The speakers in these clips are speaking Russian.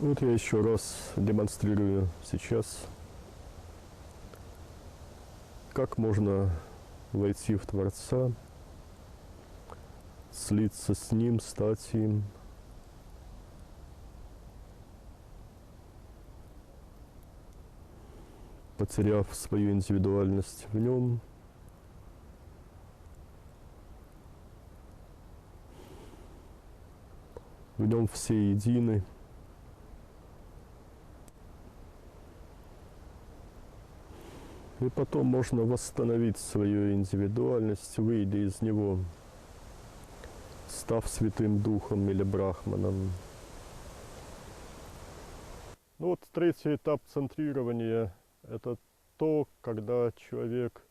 Вот я еще раз демонстрирую сейчас, как можно войти в Творца, слиться с Ним, стать им. Потеряв свою индивидуальность в Нем, в Нем все едины. И потом можно восстановить свою индивидуальность, выйдя из него, став Святым Духом или Брахманом. Ну вот третий этап центрирования – это то, когда человек,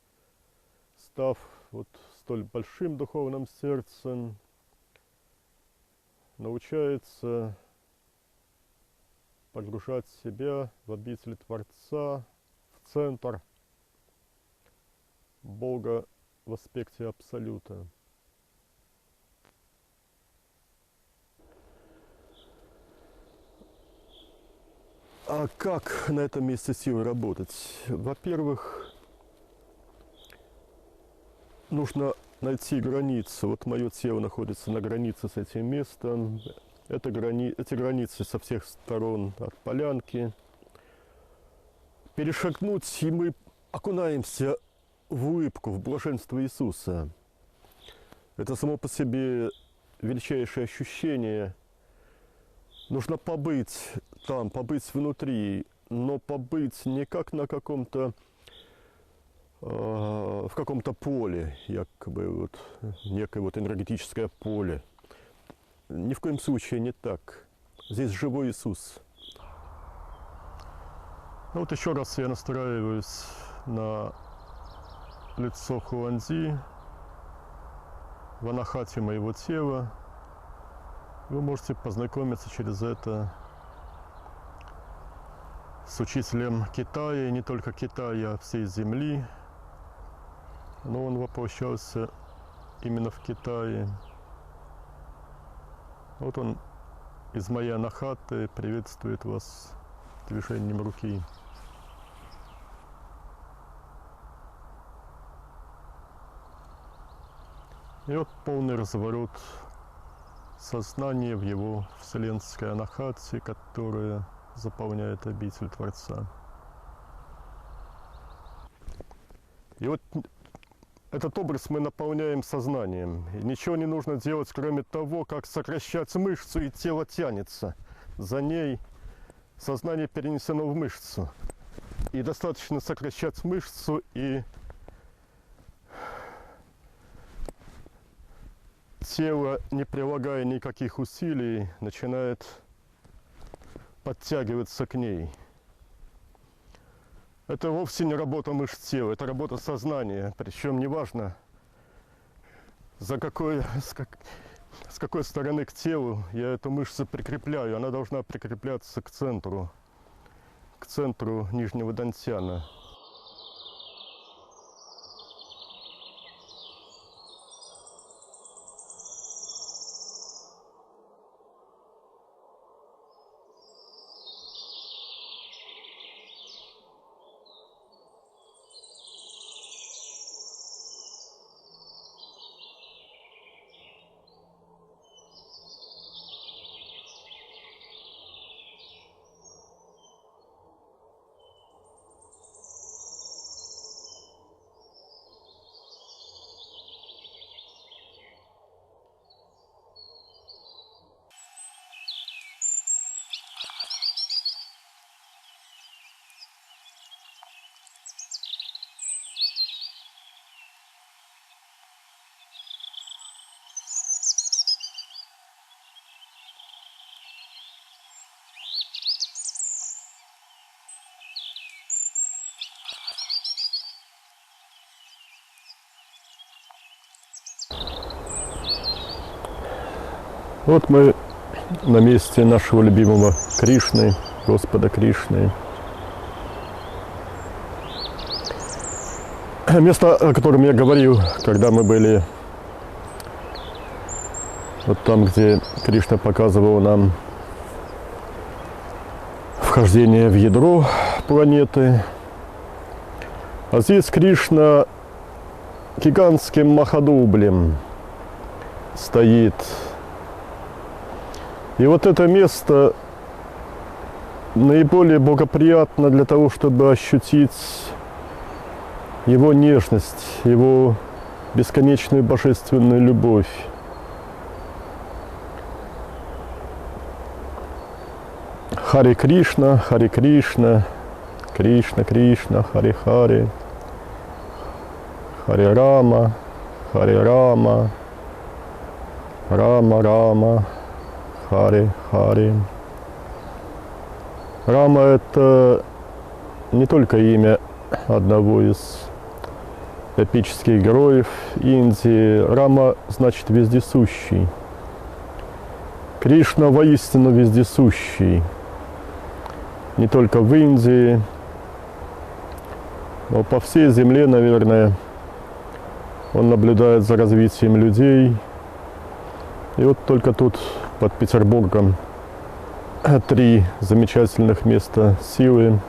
став вот столь большим духовным сердцем, научается погружать себя в обитель Творца, в центр Бога в аспекте Абсолюта. А как на этом месте силы работать? Во-первых, нужно найти границу. Вот мое тело находится на границе с этим местом. Эти границы со всех сторон от полянки. Перешагнуть, и мы окунаемся в улыбку, в блаженство Иисуса. Это само по себе величайшее ощущение. Нужно побыть там, побыть внутри, но побыть не как на каком-то в каком-то поле, якобы вот некое вот энергетическое поле. Ни в коем случае не так. Здесь живой Иисус. Ну вот еще раз я настраиваюсь на лицо Хуанзи, в анахате моего тела. Вы можете познакомиться через это с учителем Китая, и не только Китая, а всей Земли. Но он воплощался именно в Китае. Вот он из моей анахаты приветствует вас движением руки. И вот полный разворот сознания в его вселенской анахате, которая заполняет обитель Творца. И вот этот образ мы наполняем сознанием. И ничего не нужно делать, кроме того, как сокращать мышцу, и тело тянется. За ней сознание перенесено в мышцу. И достаточно сокращать мышцу, и тело, не прилагая никаких усилий, начинает подтягиваться к ней. Это вовсе не работа мышц тела, это работа сознания. Причем неважно, с какой стороны к телу я эту мышцу прикрепляю. Она должна прикрепляться к центру нижнего дантяна. Вот мы на месте нашего любимого Кришны, Господа Кришны. Место, о котором я говорил, когда мы были вот там, где Кришна показывал нам вхождение в ядро планеты. А здесь Кришна гигантским махадублем стоит. И вот это место наиболее благоприятно для того, чтобы ощутить его нежность, его бесконечную божественную любовь. Харе Кришна, Кришна Кришна, Харе Харе, Харе Рама, Рама Рама, Харе Харе. Рама – это не только имя одного из эпических героев Индии. Рама значит вездесущий. Кришна воистину вездесущий. Не только в Индии, но по всей земле, наверное, он наблюдает за развитием людей. И вот только тут, под Петербургом, 3 замечательных места силы.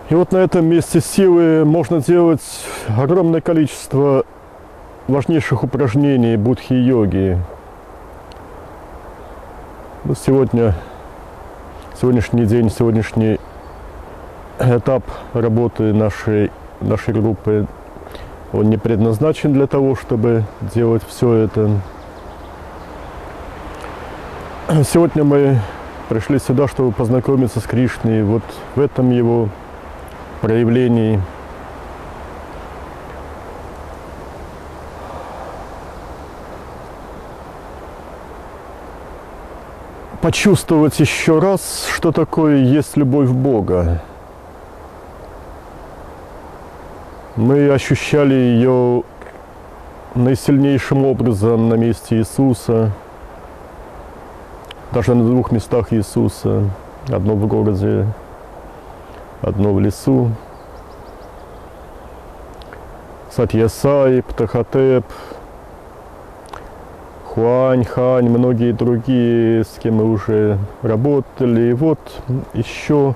И вот на этом месте силы можно делать огромное количество важнейших упражнений будхи-йоги. Сегодняшний день, сегодняшний этап работы нашей группы, он не предназначен для того, чтобы делать все это. Сегодня мы пришли сюда, чтобы познакомиться с Кришной вот в этом его проявлении. Почувствовать еще раз, что такое есть любовь Бога. Мы ощущали ее наисильнейшим образом на месте Иисуса, даже на 2 местах Иисуса, одно в городе, одно в лесу. Сатья-Сай, Птахотеп, Хуань, многие другие, с кем мы уже работали. И вот еще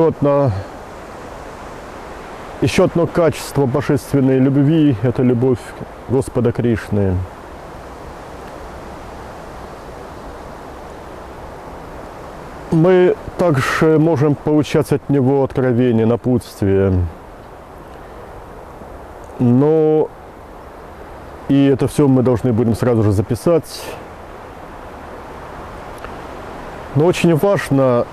одно качество божественной любви – это любовь Господа Кришны. Мы также можем получать от Него откровения, напутствия. Но и это все мы должны будем сразу же записать. Но очень важно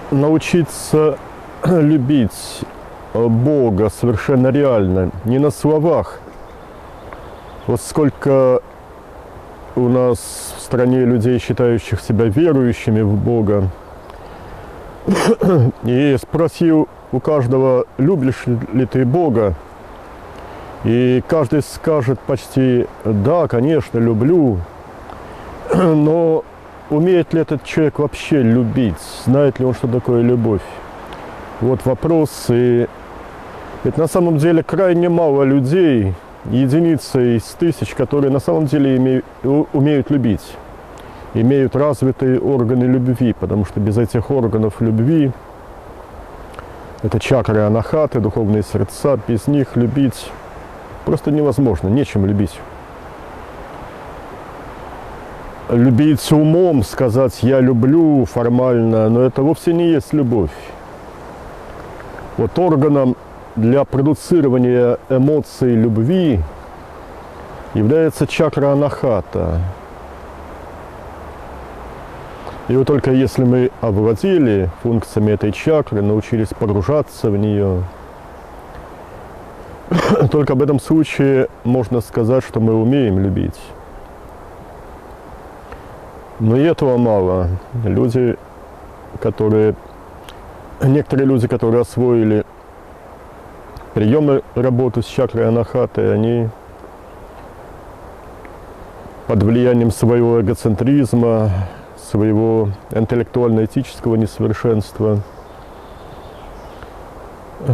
научиться любить Бога совершенно реально, не на словах. Вот сколько у нас в стране людей, считающих себя верующими в Бога. И спросил у каждого, любишь ли ты Бога? И каждый скажет почти, да, конечно, люблю. Но умеет ли этот человек вообще любить? Знает ли он, что такое любовь? Вот вопрос. И ведь на самом деле крайне мало людей, единицы из тысяч, которые на самом деле умеют любить. Имеют развитые органы любви, потому что без этих органов любви, это чакры анахаты, духовные сердца, без них любить просто невозможно, нечем любить. Любить умом, сказать «я люблю» формально, но это вовсе не есть любовь. Вот органом для продуцирования эмоций любви является чакра анахата. И вот только если мы овладели функциями этой чакры, научились погружаться в нее, только в этом случае можно сказать, что мы умеем любить. Но и этого мало. Некоторые люди, которые освоили приемы работы с чакрой анахаты, они под влиянием своего эгоцентризма, своего интеллектуально-этического несовершенства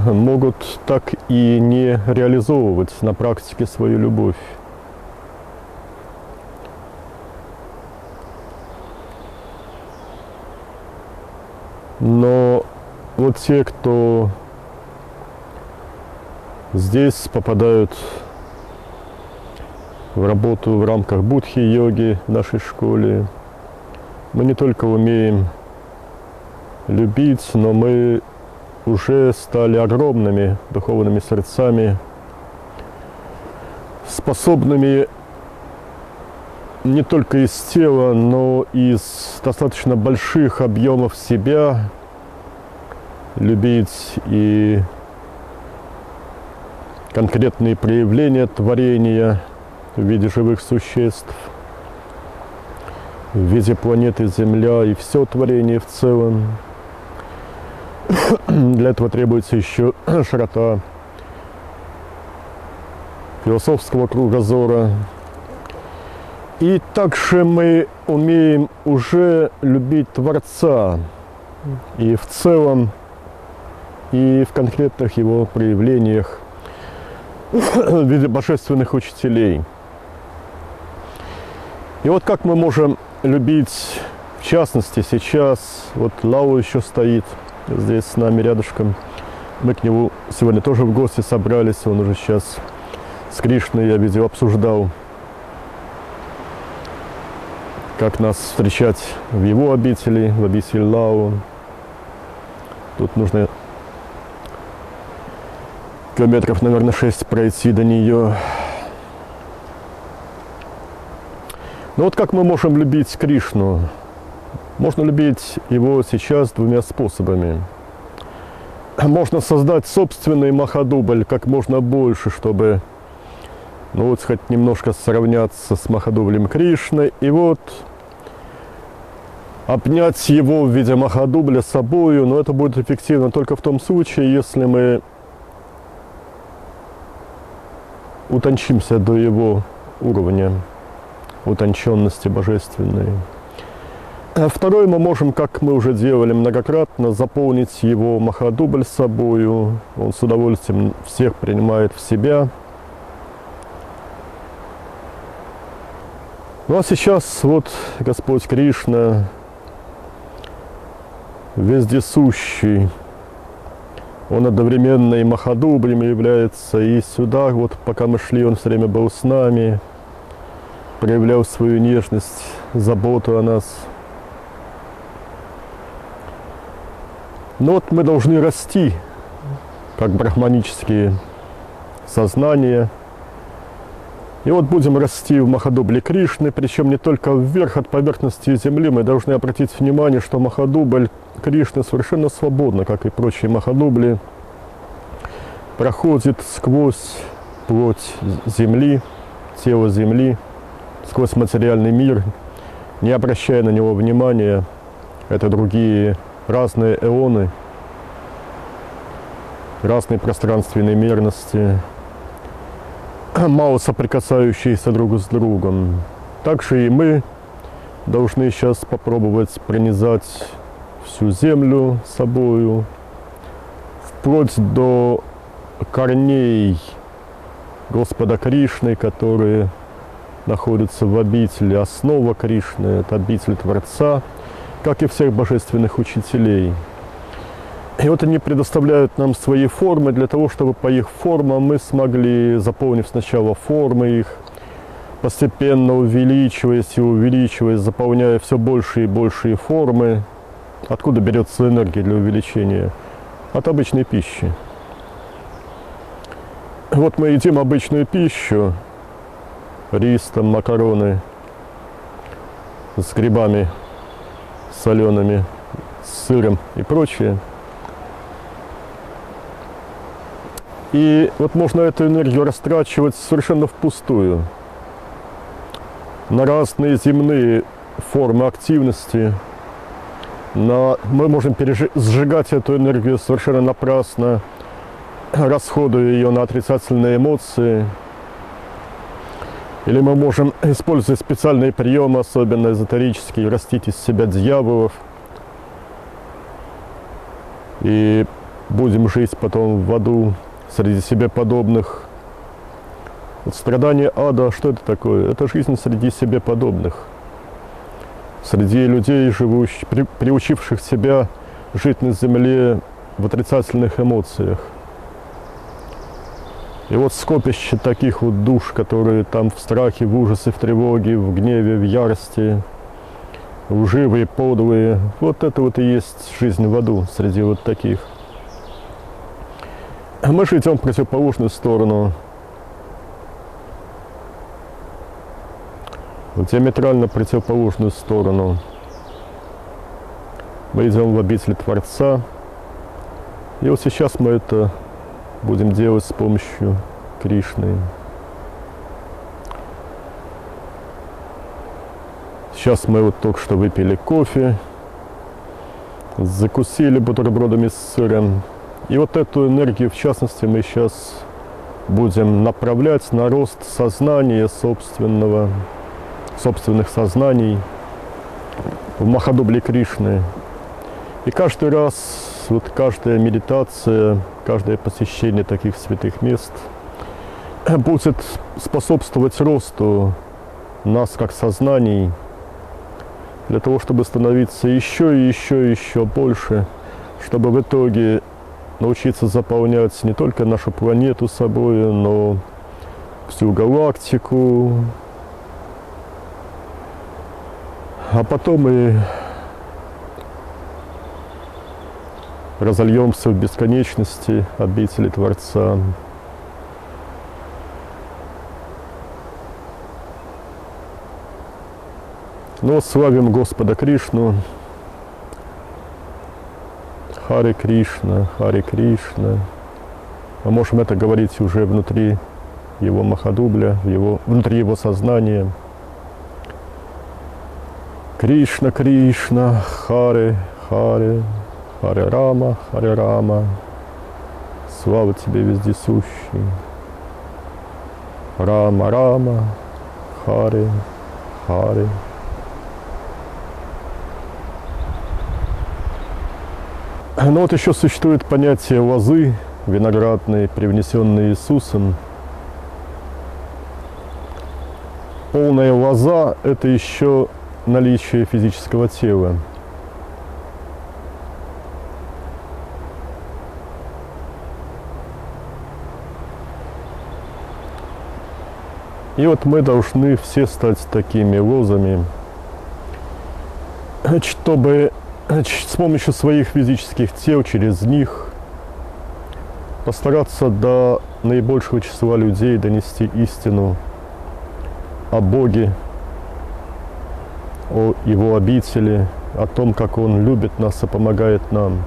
могут так и не реализовывать на практике свою любовь. Но вот те, кто здесь попадают в работу в рамках будхи-йоги в нашей школе, мы не только умеем любить, но мы уже стали огромными духовными сердцами, способными не только из тела, но и из достаточно больших объемов себя любить и конкретные проявления творения в виде живых существ, в виде планеты Земля и все творение в целом. Для этого требуется еще широта философского кругозора. И также мы умеем уже любить Творца и в целом, и в конкретных его проявлениях в виде божественных учителей. И вот как мы можем любить, в частности, сейчас, вот Лао еще стоит здесь с нами рядышком. Мы к нему сегодня тоже в гости собрались, он уже сейчас с Кришной, я видел, обсуждал, как нас встречать в его обители, в обители Лао. Тут нужно километров, наверное, 6 пройти до нее. Но вот как мы можем любить Кришну? Можно любить его сейчас двумя способами. Можно создать собственный махадубль как можно больше, чтобы, ну вот, хоть немножко сравняться с махадублем Кришны, и вот обнять его в виде махадубля собою, но это будет эффективно только в том случае, если мы утончимся до его уровня утонченности божественной. А второй, мы можем, как мы уже делали многократно, заполнить его махадубль собою. Он с удовольствием всех принимает в себя. Ну а сейчас вот Господь Кришна, вездесущий, он одновременно и махадублем является, и сюда, вот пока мы шли, он все время был с нами, проявлял свою нежность, заботу о нас. Но вот мы должны расти, как брахманические сознания. И вот будем расти в махадубле Кришны, причем не только вверх от поверхности Земли. Мы должны обратить внимание, что махадубль Кришны совершенно свободно, как и прочие махадубли, проходит сквозь плоть Земли, тело Земли, сквозь материальный мир, не обращая на него внимания. Это другие разные эоны, разные пространственные мерности, мало соприкасающиеся друг с другом. Также и мы должны сейчас попробовать пронизать всю землю собою, вплоть до корней Господа Кришны, которые находятся в обители. Основа Кришны – это обитель Творца, как и всех божественных учителей. И вот они предоставляют нам свои формы для того, чтобы по их формам мы смогли, заполнив сначала формы их, постепенно увеличиваясь и увеличиваясь, заполняя все больше и большие формы. Откуда берется энергия для увеличения? От обычной пищи. Вот мы едим обычную пищу, рис, там, макароны с грибами солеными, с сыром и прочее. И вот можно эту энергию растрачивать совершенно впустую на разные земные формы активности. Мы можем сжигать эту энергию совершенно напрасно, расходуя ее на отрицательные эмоции. Или мы можем, используя специальные приемы, особенно эзотерические, растить из себя дьяволов. И будем жить потом в аду среди себе подобных. Вот страдание ада, что это такое? Это жизнь среди себе подобных. Среди людей, живущих, приучивших себя жить на земле в отрицательных эмоциях. И вот скопище таких вот душ, которые там в страхе, в ужасе, в тревоге, в гневе, в ярости, лживые, подлые, вот это вот и есть жизнь в аду среди вот таких. Мы же идем в противоположную сторону, в диаметрально противоположную сторону. Мы идем в обитель Творца. И вот сейчас мы это будем делать с помощью Кришны. Сейчас мы вот только что выпили кофе, закусили бутербродами с сыром. И вот эту энергию, в частности, мы сейчас будем направлять на рост сознания собственных сознаний в Махадубле Кришны. И каждый раз, вот каждая медитация, каждое посещение таких святых мест будет способствовать росту нас как сознаний, для того, чтобы становиться еще и еще больше, чтобы в итоге научиться заполнять не только нашу планету собой, но всю галактику, а потом и разольемся в бесконечности обители Творца. Но славим Господа Кришну. Харе Кришна, Харе Кришна. Мы можем это говорить уже внутри его Махадубля, внутри его сознания. Кришна, Кришна, Харе, Харе, Харе Рама, Харе Рама. Слава тебе, вездесущий. Рама, Рама, Харе, Харе. Но вот еще существует понятие лозы виноградной, привнесенной Иисусом. Полная лоза – это еще наличие физического тела. И вот мы должны все стать такими лозами, чтобы с помощью своих физических тел, через них постараться до наибольшего числа людей донести истину о Боге, о Его обители, о том, как Он любит нас и помогает нам.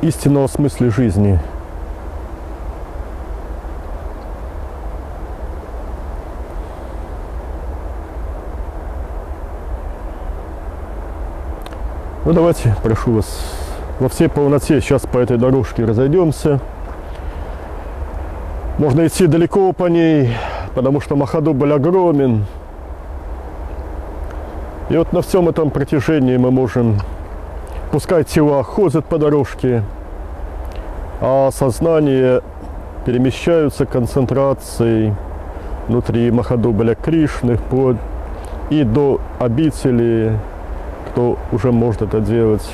Истину о смысле жизни. Ну давайте, прошу вас, во всей полноте сейчас по этой дорожке разойдемся. Можно идти далеко по ней, потому что Махадубль огромен. И вот на всем этом протяжении мы можем, пускай тела ходят по дорожке, а сознание перемещаются концентрацией внутри Махадубля Кришны вплоть и до обители, кто уже может это делать.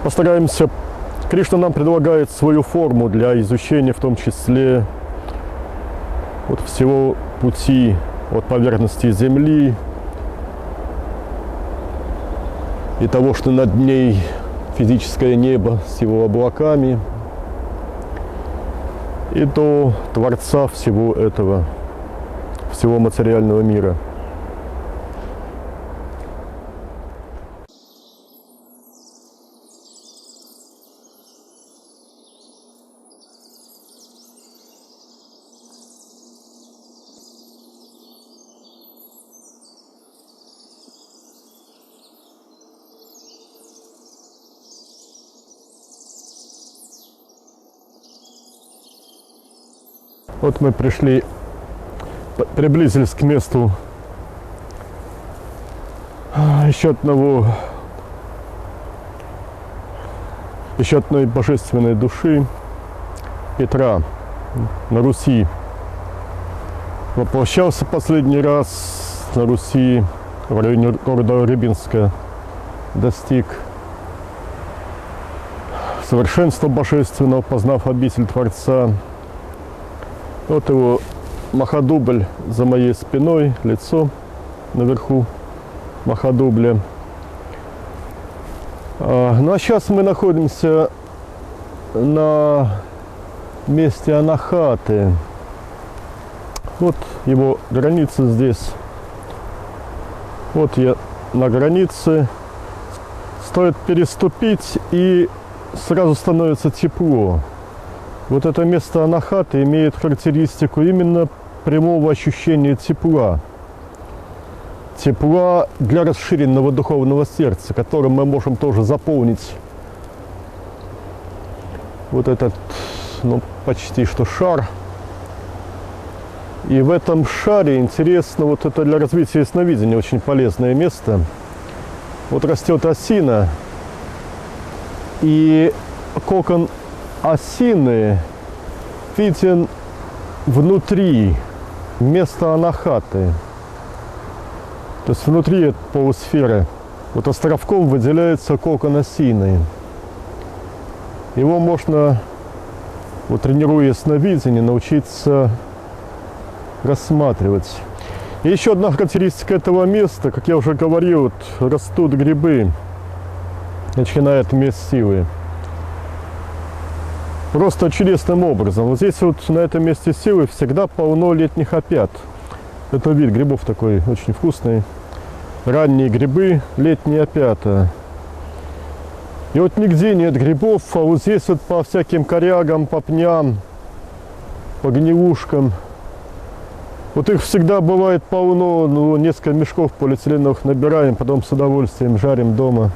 Постараемся. Кришна нам предлагает свою форму для изучения, в том числе вот всего пути от поверхности Земли и того, что над ней физическое небо с его облаками, и до Творца всего этого, всего материального мира. Вот мы приблизились к месту еще одной божественной души, Петра, на Руси. Воплощался последний раз на Руси в районе города Рыбинска достиг совершенства божественного, познав обитель Творца. Вот его маходубль за моей спиной, лицо наверху маходубля. Ну а сейчас мы находимся на месте Анахаты. Вот его граница здесь. Вот я на границе. Стоит переступить, и сразу становится тепло. Вот это место Анахаты имеет характеристику именно прямого ощущения тепла. Тепла для расширенного духовного сердца, которым мы можем тоже заполнить вот этот, ну, почти что шар. И в этом шаре интересно, вот это для развития ясновидения очень полезное место. Вот растет осина, и кокон осины виден внутри места Анахаты. То есть внутри полусферы. Вот островком выделяется кокон осины. Его можно, вот, тренируя ясновидение, научиться рассматривать. И еще одна характеристика этого места, как я уже говорил, вот, растут грибы, начиная от мест силы. Просто чудесным образом. Вот здесь вот на этом месте силы всегда полно летних опят. Это вид грибов такой очень вкусный. Ранние грибы, летние опята. И вот нигде нет грибов, а вот здесь вот по всяким корягам, по пням, по гнилушкам. Вот их всегда бывает полно, ну, несколько мешков полиэтиленовых набираем, потом с удовольствием жарим дома.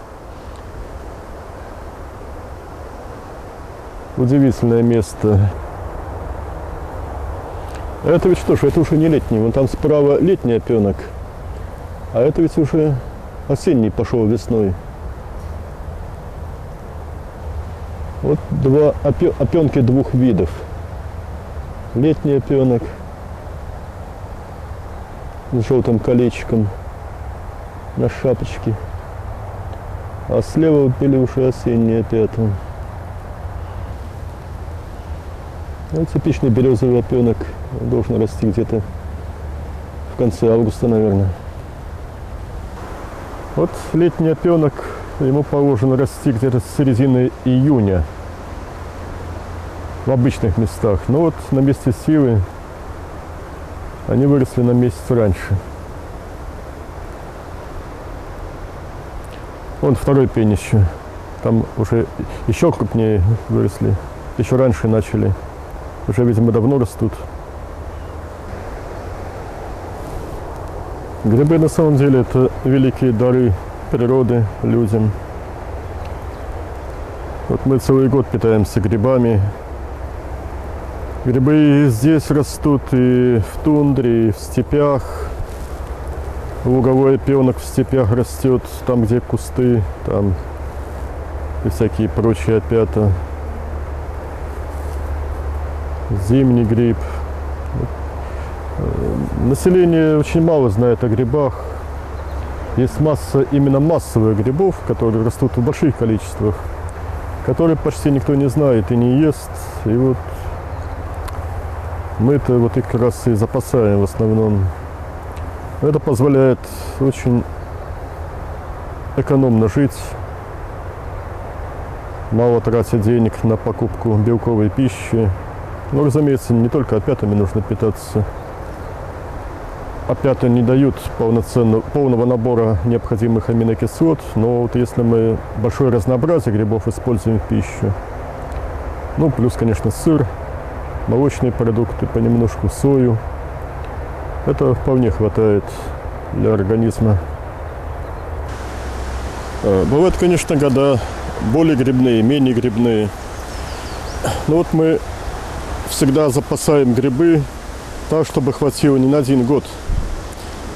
Удивительное место. Это ведь что ж, это уже не летний, вон там справа летний опенок, а это ведь уже осенний пошел весной. Вот два опенки двух видов. Летний опенок с желтым колечком на шапочке, а слева были уже осенние опята. Ну, типичный березовый опенок должен расти где-то в конце августа, наверное. Вот летний опенок, ему положено расти где-то с середины июня в обычных местах. Но вот на месте силы они выросли на месяц раньше. Вон второй пенище. Там уже еще крупнее выросли. Еще раньше начали. Уже, видимо, давно растут. Грибы на самом деле это великие дары природы людям. Вот мы целый год питаемся грибами. Грибы и здесь растут, и в тундре, и в степях. Луговой опенок в степях растет, там, где кусты, там и всякие прочие опята. Зимний гриб. Население очень мало знает о грибах. Есть масса именно массовых грибов, которые растут в больших количествах, которые почти никто не знает и не ест. И вот мы-то вот их как раз и запасаем в основном. Это позволяет очень экономно жить, мало тратя денег на покупку белковой пищи. Но, разумеется, не только опятами нужно питаться. Опята не дают полного набора необходимых аминокислот, но вот если мы большое разнообразие грибов используем в пищу, ну, плюс, конечно, сыр, молочные продукты, понемножку сою, это вполне хватает для организма. Бывают, конечно, года более грибные, менее грибные. Но вот мы всегда запасаем грибы так, чтобы хватило не на 1 год.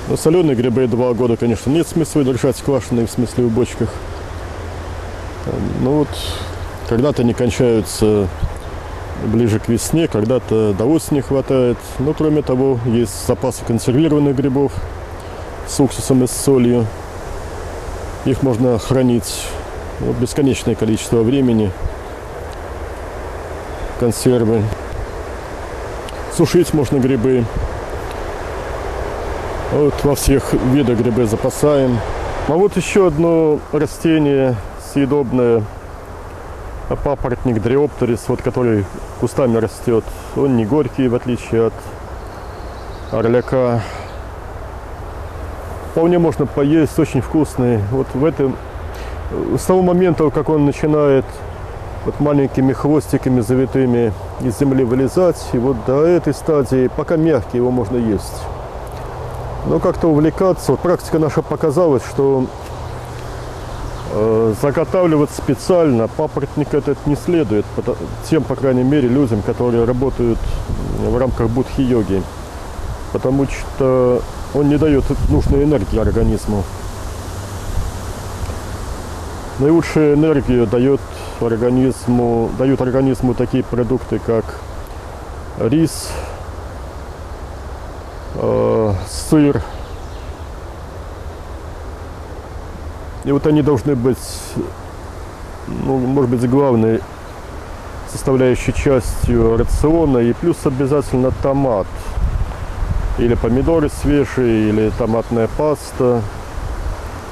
Но соленые грибы 2 года, конечно, нет смысла держать, квашеные в смысле в бочках. Ну вот, когда-то они кончаются ближе к весне, когда-то до осени хватает. Но кроме того, есть запасы консервированных грибов с уксусом и с солью. Их можно хранить вот бесконечное количество времени. Консервы. Сушить можно грибы. Вот во всех видах грибы запасаем. А вот еще одно растение съедобное. Папоротник дриоптерис, вот который кустами растет. Он не горький, в отличие от орляка. Вполне можно поесть, очень вкусный. Вот в этом, с того момента, как он начинает вот маленькими хвостиками завитыми из земли вылезать, и вот до этой стадии, пока мягкий, его можно есть. Но как-то увлекаться, вот практика наша показалась, что заготавливать специально папоротник этот не следует, тем, по крайней мере, людям, которые работают в рамках будхи-йоги, потому что он не дает нужной энергии организму. Наилучшую энергию дают организму такие продукты, как рис, сыр. И вот они должны быть, ну, может быть, главной составляющей частью рациона. И плюс обязательно томат. Или помидоры свежие, или томатная паста.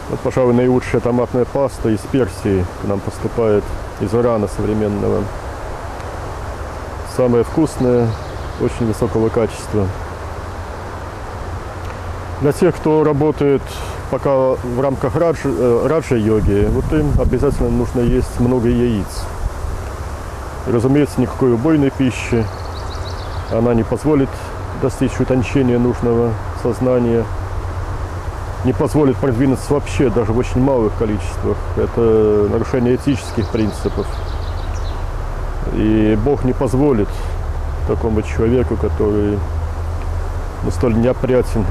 Вот, пожалуй, наилучшая томатная паста из Персии к нам поступает, из Ирана современного. Самая вкусная, очень высокого качества. Для тех, кто работает пока в рамках раджа-йоги, вот им обязательно нужно есть много яиц. И, разумеется, никакой убойной пищи. Она не позволит достичь утончения нужного сознания, не позволит продвинуться вообще, даже в очень малых количествах. Это нарушение этических принципов. И Бог не позволит такому человеку, который столь неопрятен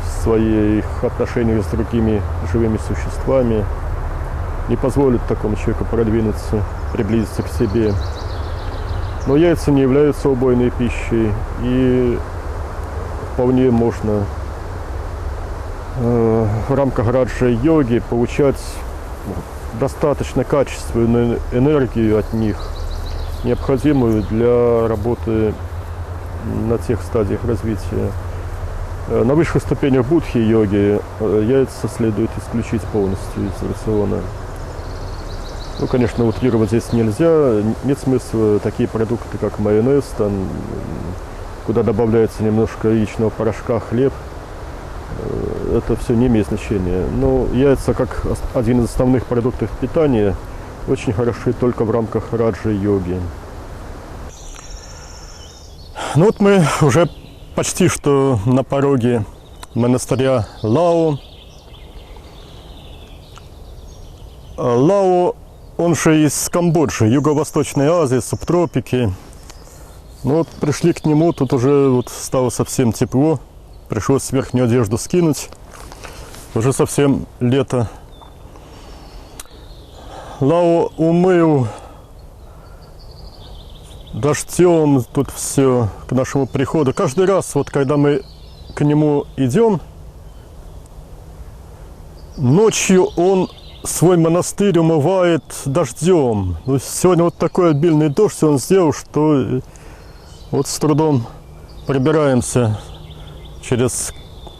в своих отношениях с другими живыми существами, не позволит такому человеку продвинуться, приблизиться к себе. Но яйца не являются убойной пищей, и вполне можно в рамках раджа-йоги получать достаточно качественную энергию от них, необходимую для работы на тех стадиях развития. На высших ступенях будхи-йоги яйца следует исключить полностью из рациона. Ну, конечно, утрировать здесь нельзя. Нет смысла такие продукты, как майонез, там, куда добавляется немножко яичного порошка, хлеб. Это все не имеет значения. Но яйца, как один из основных продуктов питания, очень хороши только в рамках раджа-йоги. Ну вот мы уже почти что на пороге монастыря Лао. Лао, он же из Камбоджи, Юго-Восточной Азии, субтропики. Ну вот пришли к нему, тут уже вот стало совсем тепло. Пришлось верхнюю одежду скинуть. Уже совсем лето. Лао умыл дождем тут все к нашему приходу. Каждый раз, вот когда мы к нему идем, ночью он свой монастырь умывает дождем. То есть сегодня вот такой обильный дождь он сделал, что вот с трудом пробираемся через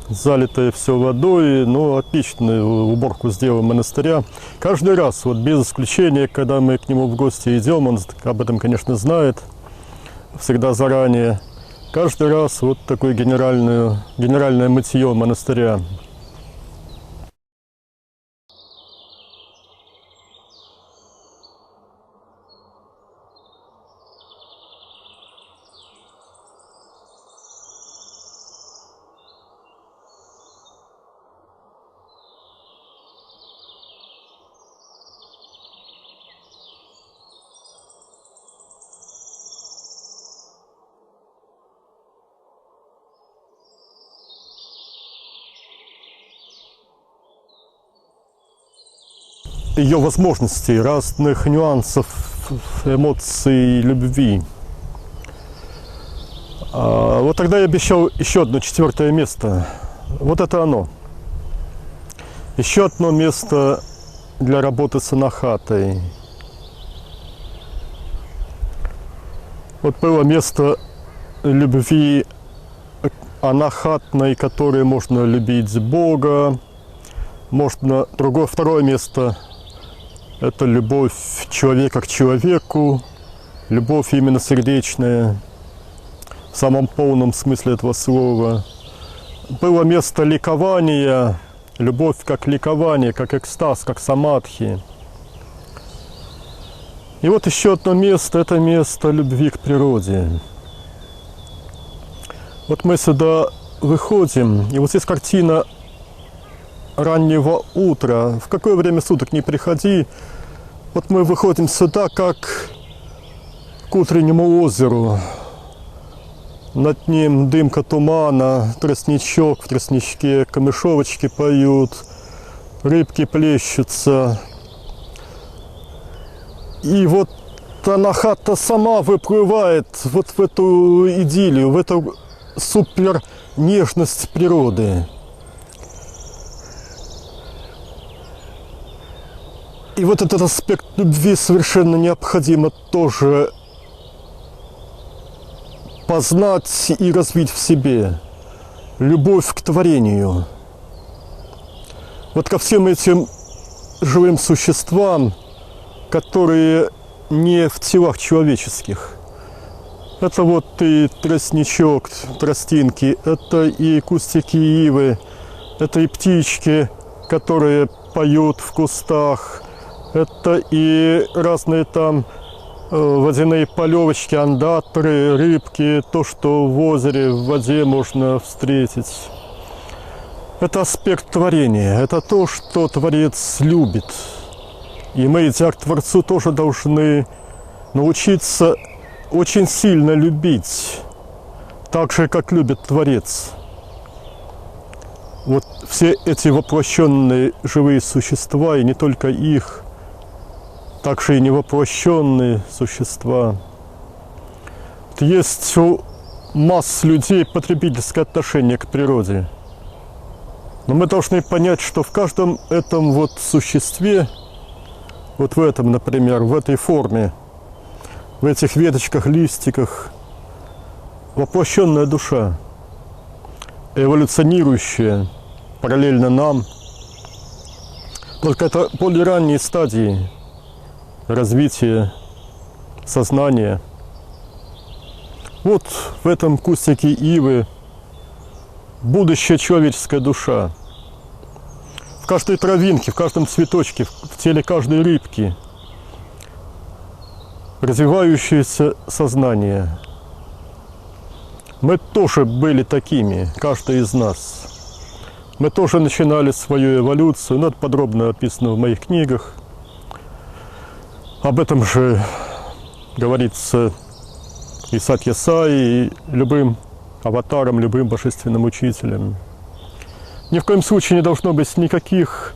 залитое все водой. Ну, отличную уборку сделал монастыря. Каждый раз, вот без исключения, когда мы к нему в гости идем, он об этом, конечно, знает всегда заранее. Каждый раз вот такое генеральное мытье монастыря. Ее возможностей, разных нюансов, эмоций, любви. Вот тогда я обещал еще одно, 4-е место. Вот это оно. Еще одно место для работы с анахатой. Вот было место любви анахатной, которой можно любить Бога. Можно второе место – это любовь человека к человеку, любовь именно сердечная, в самом полном смысле этого слова. Было место ликования, любовь как ликование, как экстаз, как самадхи. И вот еще одно место – это место любви к природе. Вот мы сюда выходим, и вот здесь картина раннего утра. В какое время суток не приходи, вот мы выходим сюда, как к утреннему озеру. Над ним дымка тумана, тростничок, в тростничке камышовочки поют, рыбки плещутся. И вот анахата сама выплывает вот в эту идиллию, в эту супер нежность природы. И вот этот аспект любви совершенно необходимо тоже познать и развить в себе. Любовь к творению. Вот ко всем этим живым существам, которые не в телах человеческих. Это вот и тростничок, тростинки, это и кустики ивы, это и птички, которые поют в кустах, это и разные там водяные полевочки, андатры, рыбки, то, что в озере, в воде можно встретить. Это аспект творения, это то, что Творец любит. И мы, идя к Творцу, тоже должны научиться очень сильно любить, так же, как любит Творец. Вот все эти воплощенные живые существа, и не только их, также и невоплощенные существа. Есть у масс людей потребительское отношение к природе. Но мы должны понять, что в каждом этом вот существе, вот в этом, например, в этой форме, в этих веточках, листиках, воплощенная душа, эволюционирующая параллельно нам. Только это более ранние стадии развития сознания. Вот в этом кустике ивы будущая человеческая душа. В каждой травинке, в каждом цветочке, в теле каждой рыбки развивающееся сознание. Мы тоже были такими, каждый из нас. Мы тоже начинали свою эволюцию, но это подробно описано в моих книгах. Об этом же говорится и Сатья Сай, и любым аватаром, любым божественным учителем. Ни в коем случае не должно быть никаких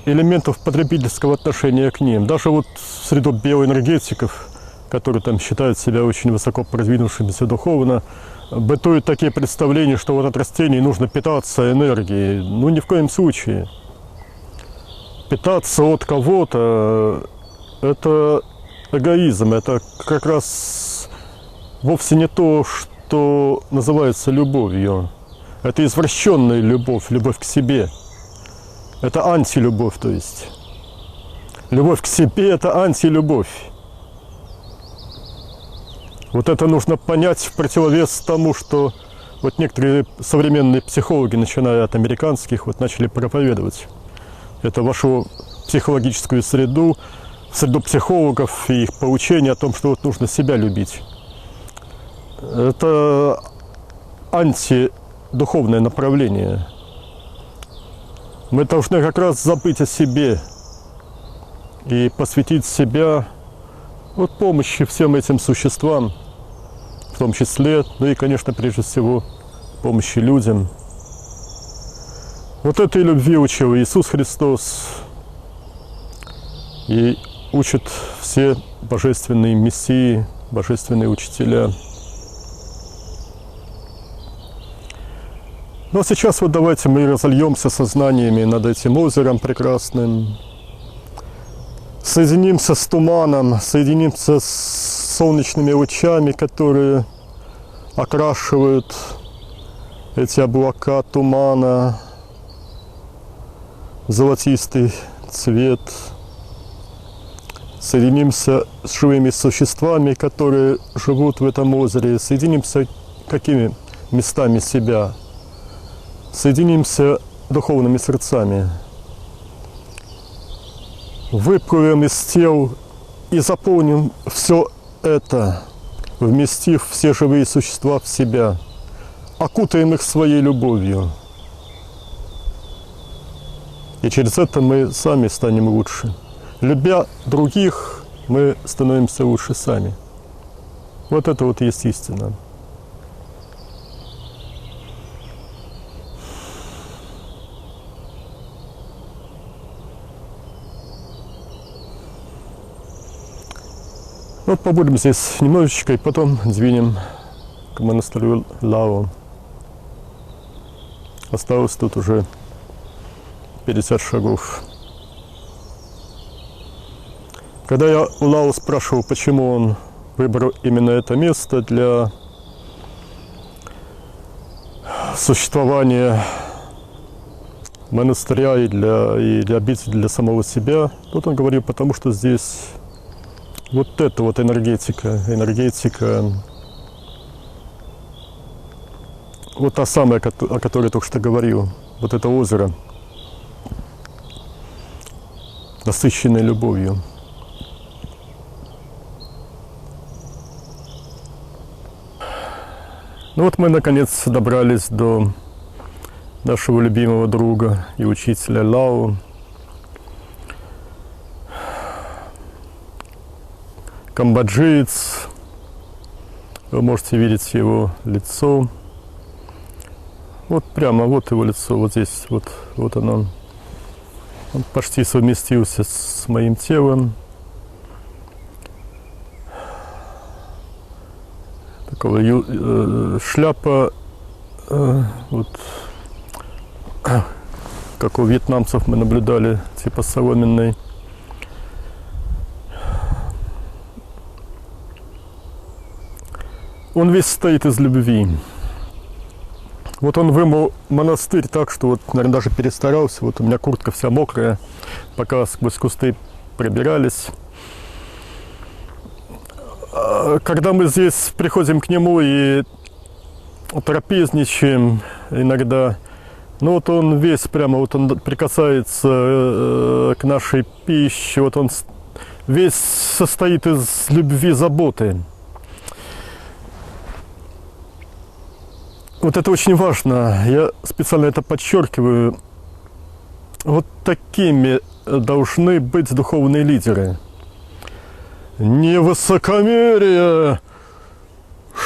элементов потребительского отношения к ним. Даже вот среду биоэнергетиков, которые там считают себя очень высоко продвинувшимися духовно, бытуют такие представления, что вот от растений нужно питаться энергией. Ну, ни в коем случае. Питаться от кого-то – это эгоизм, это как раз вовсе не то, что называется любовью. Это извращенная любовь, любовь к себе. Это антилюбовь, то есть. Любовь к себе – это антилюбовь. Вот это нужно понять в противовес тому, что вот некоторые современные психологи, начиная от американских, вот начали проповедовать. Это вошло в психологическую среду, в среду психологов и их поучение о том, что вот нужно себя любить. Это антидуховное направление. Мы должны как раз забыть о себе и посвятить себя вот помощи всем этим существам, в том числе, ну и, конечно, прежде всего, помощи людям. Вот этой любви учил Иисус Христос и учат все божественные мессии, божественные учителя. Ну а сейчас вот давайте мы разольемся сознаниями над этим озером прекрасным. Соединимся с туманом, соединимся с солнечными лучами, которые окрашивают эти облака тумана в золотистый цвет. Соединимся с живыми существами, которые живут в этом озере. Соединимся какими местами себя. Соединимся духовными сердцами. Выплывем из тел и заполним все это, вместив все живые существа в себя, окутаем их своей любовью. И через это мы сами станем лучше. Любя других, мы становимся лучше сами. Вот это вот есть истина. Вот побудем здесь немножечко и потом двинем к монастырю Лао. Осталось тут уже 50 шагов. Когда я у Лао спрашивал, почему он выбрал именно это место для существования монастыря и для обители для самого себя, тут он говорил, потому что здесь вот эта вот энергетика, вот та самая, о которой я только что говорил, вот это озеро, насыщенное любовью. Ну вот мы наконец добрались до нашего любимого друга и учителя Лао. Камбоджиец. Вы можете видеть его лицо. Вот прямо, вот его лицо, вот здесь, вот оно. Он почти совместился с моим телом. Такого шляпа, вот, как у вьетнамцев мы наблюдали, типа соломенной. Он весь состоит из любви. Вот он вымыл монастырь так, что вот, наверное, даже перестарался. Вот у меня куртка вся мокрая, пока сквозь кусты пробирались. Когда мы здесь приходим к нему и трапезничаем иногда, ну вот он весь прямо, вот он прикасается к нашей пище, вот он весь состоит из любви, заботы. Вот это очень важно, я специально это подчеркиваю. Вот такими должны быть духовные лидеры. Не высокомерие,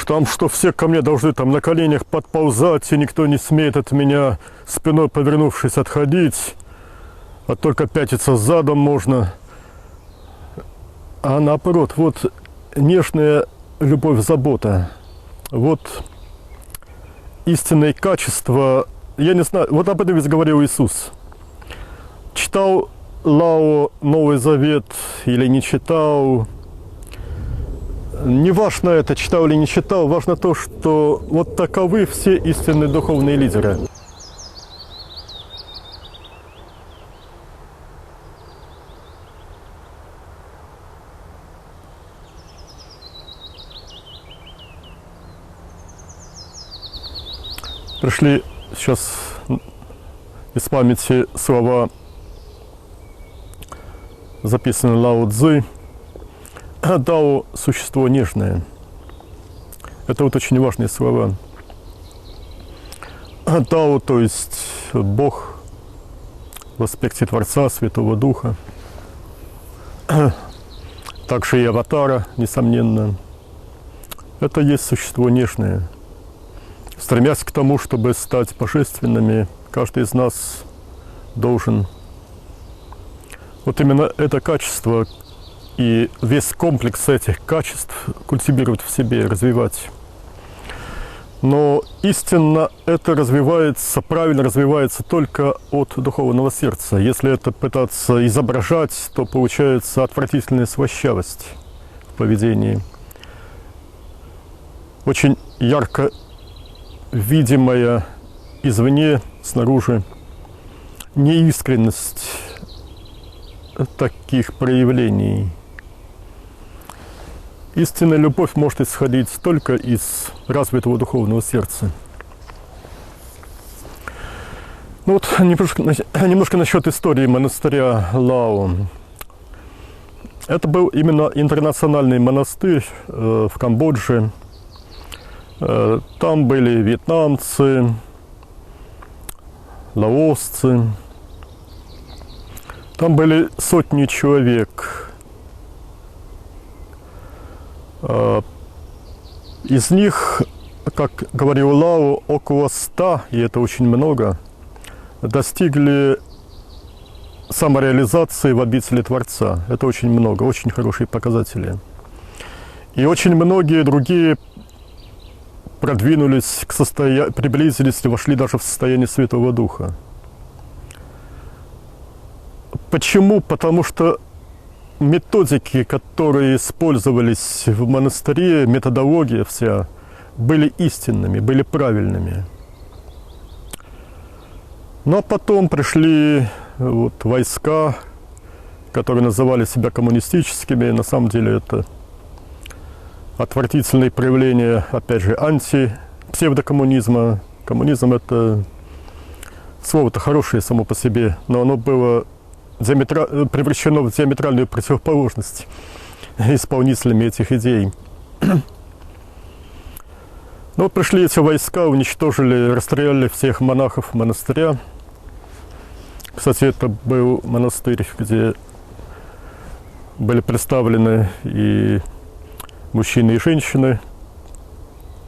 там, что все ко мне должны там на коленях подползать, и никто не смеет от меня, спиной повернувшись, отходить, а только пятиться задом можно. А наоборот, вот нежная любовь, забота, вот истинные качества. Я не знаю, вот об этом ведь говорил Иисус. Читал Лао Новый Завет или не читал, не важно это, читал или не читал, важно то, что вот таковы все истинные духовные лидеры. Пришли сейчас из памяти слова, записанные Лао Цзы. Дао – существо нежное. Это вот очень важные слова. Дао, то есть Бог в аспекте Творца, Святого Духа. Также и аватара, несомненно. Это есть существо нежное. Стремясь к тому, чтобы стать божественными, каждый из нас должен вот именно это качество и весь комплекс этих качеств культивировать в себе, развивать. Но истинно это развивается, правильно развивается только от духовного сердца. Если это пытаться изображать, то получается отвратительная слащавость в поведении. Очень ярко видимая извне, снаружи, неискренность таких проявлений. Истинная любовь может исходить только из развитого духовного сердца. Ну вот немножко насчет истории монастыря Лао. Это был именно интернациональный монастырь в Камбодже. Там были вьетнамцы, лаосцы. Там были сотни человек. Из них, как говорил Лао, около 100, и это очень много, достигли самореализации в обители Творца. Это очень много, очень хорошие показатели. И очень многие другие продвинулись к приблизились и вошли даже в состояние Святого Духа. Почему? Потому что методики, которые использовались в монастыре, методология вся, были истинными, были правильными. Ну а потом пришли войска, которые называли себя коммунистическими. На самом деле это отвратительные проявления, опять же, псевдокоммунизма. Коммунизм — это слово-то хорошее само по себе, но оно было превращено в диаметральную противоположность исполнителями этих идей. Ну, пришли эти войска, уничтожили, расстреляли всех монахов монастыря. Кстати, это был монастырь, где были представлены и мужчины, и женщины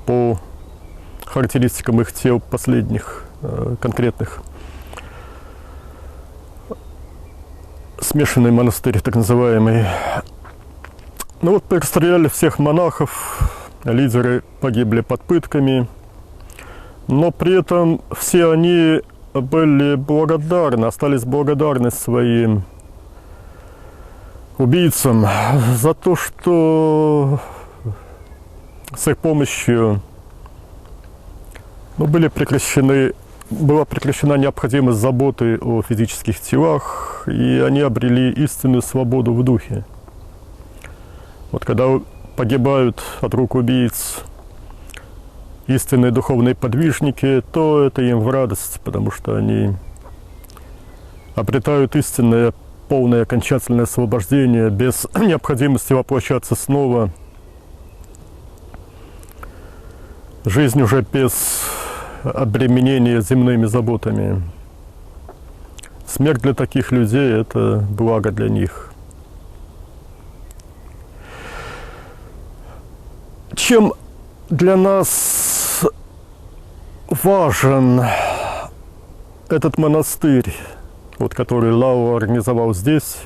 по характеристикам их тел последних, конкретных. Смешанный монастырь, так называемый. Ну вот, расстреляли всех монахов, лидеры погибли под пытками, но при этом все они были благодарны, остались благодарны своим убийцам за то, что с их помощью была прекращена необходимость заботы о физических телах, и они обрели истинную свободу в духе. Вот когда погибают от рук убийц истинные духовные подвижники, то это им в радость, потому что они обретают истинное, полное, окончательное освобождение без необходимости воплощаться снова. Жизнь уже без обременения земными заботами. Смерть для таких людей – это благо для них. Чем для нас важен этот монастырь, который Лао организовал здесь,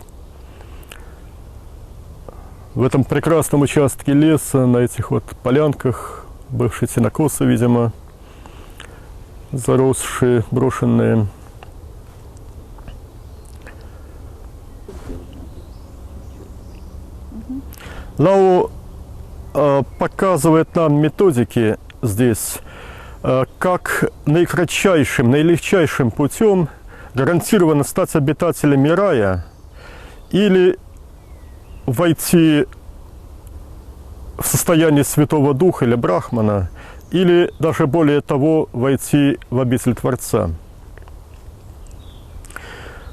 в этом прекрасном участке леса, на этих полянках, бывшие сенокосы, видимо, заросшие, брошенные. Лао показывает нам методики здесь, как наикратчайшим, наилегчайшим путем гарантированно стать обитателями рая или войти в состояние Святого Духа или Брахмана, или даже более того, войти в обитель Творца.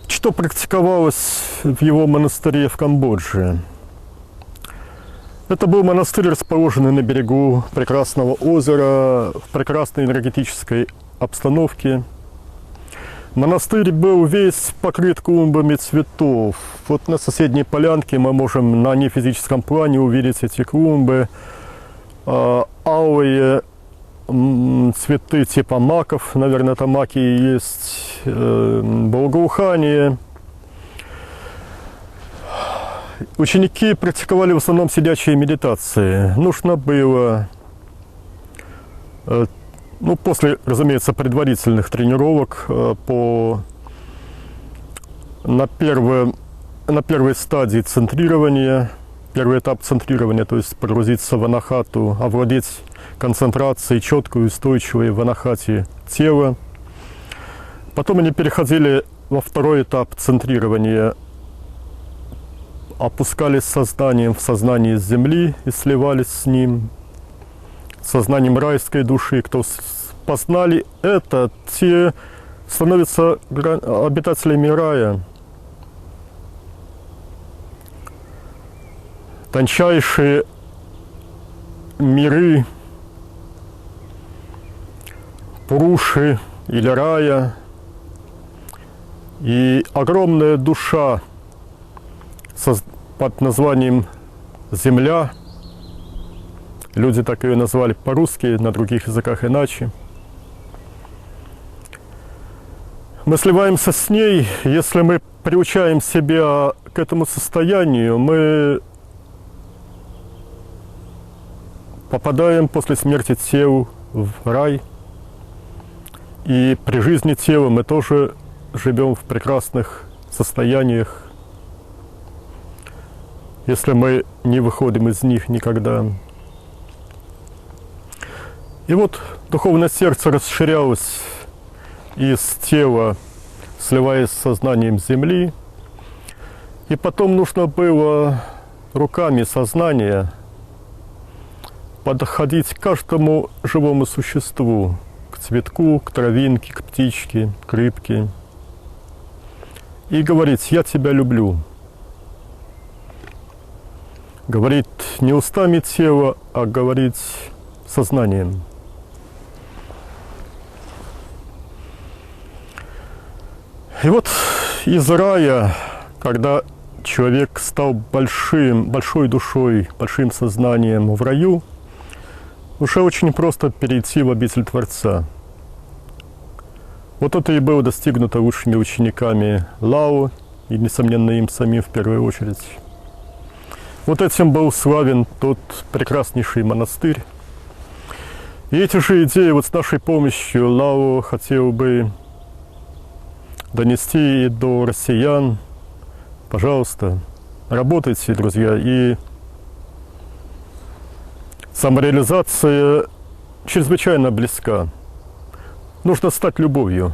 Что практиковалось в его монастыре в Камбодже? Это был монастырь, расположенный на берегу прекрасного озера, в прекрасной энергетической обстановке. Монастырь был весь покрыт клумбами цветов. Вот на соседней полянке мы можем на нефизическом плане увидеть эти клумбы. Алые цветы типа маков, наверное, это маки и есть, благоухание. Ученики практиковали в основном сидячие медитации. Нужно было Ну, после, разумеется, предварительных тренировок на первой стадии центрирования, первый этап центрирования, то есть погрузиться в анахату, овладеть концентрацией четкой, устойчивой в анахате тела. Потом они переходили во второй этап центрирования, опускались сознанием в сознание Земли и сливались с ним, сознанием райской души. Кто познали это, те становятся обитателями рая. Тончайшие миры, пуруши или рая, и огромная душа под названием Земля, люди так ее назвали по-русски, на других языках иначе. Мы сливаемся с ней, если мы приучаем себя к этому состоянию, мы попадаем после смерти тел в рай, и при жизни тела мы тоже живем в прекрасных состояниях, если мы не выходим из них никогда. И вот духовное сердце расширялось из тела, сливаясь с сознанием Земли, и потом нужно было руками сознания подходить к каждому живому существу, к цветку, к травинке, к птичке, к рыбке, и говорить: «Я тебя люблю». Говорить не устами тела, а говорить сознанием. И вот из рая, когда человек стал большой душой, большим сознанием в раю, уже очень просто перейти в обитель Творца. Вот это и было достигнуто лучшими учениками Лао, и, несомненно, им самим в первую очередь. Вот этим был славен тот прекраснейший монастырь. И эти же идеи вот с нашей помощью Лао хотел бы донести и до россиян. Пожалуйста, работайте, друзья, и самореализация чрезвычайно близка. Нужно стать любовью.